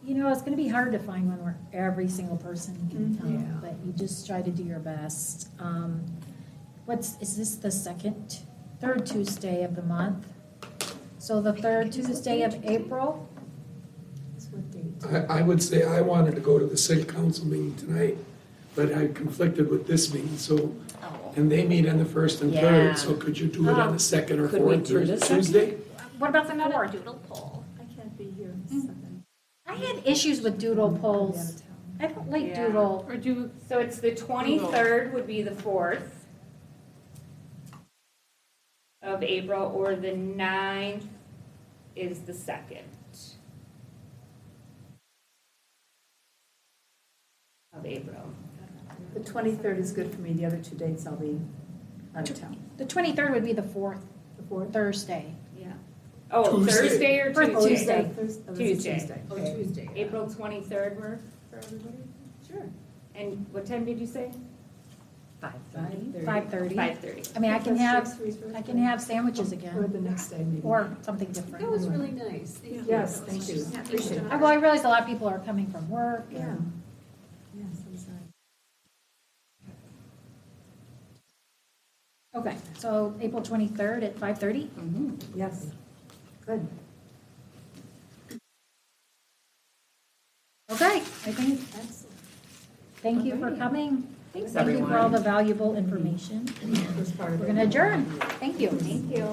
A: it's gonna be hard to find one where every single person can come,
H: Yeah.
A: but you just try to do your best. Is this the third Tuesday of the month? So the third Tuesday of April?
H: That's what date?
E: I would say I wanted to go to the city council meeting tonight, but I conflicted with this meeting, so, and they meet on the first and
B: Yeah.
E: third, so could you do it on the second or
B: Could we
E: fourth
B: do the second?
E: Tuesday?
A: What about the
J: Not a
A: fourth?
J: doodle poll.
G: I can't be here the second.
A: I had issues with doodle polls. I don't like
J: Yeah.
A: doodle.
D: Or do,
J: So it's the 23rd would be the 4th of April, or the 9th is the 2nd of April.
G: The 23rd is good for me. The other 2 dates I'll be out of town.
A: The 23rd would be the fourth
G: The 4th?
A: Thursday.
J: Yeah. Oh,
E: Tuesday.
J: Thursday or
A: For
J: Tuesday?
A: Tuesday.
J: Tuesday.
H: Oh, Tuesday.
J: April 23rd work for everybody?
G: Sure.
J: And what time did you say?
A: 5:30.
J: 5:30.
A: I mean, I can
G: That's
A: have sandwiches
G: Or
A: again,
G: the next day, maybe.
A: or something different.
H: That was really nice. Thank you.
G: Yes, thank you. Appreciate it.
A: Well, I realize a lot of people are coming from work.
G: Yeah.
A: and-
G: Yes, it was nice.
A: Okay, so April 23rd at 5:30?
G: Yes. Good.
A: Okay, I think,
G: Excellent.
A: thank you for coming.
B: Thanks,
A: Thank you for all
B: everyone.
A: the valuable information.
G: This part of
A: We're
G: it.
A: going to adjourn. Thank you.
L: Thank you.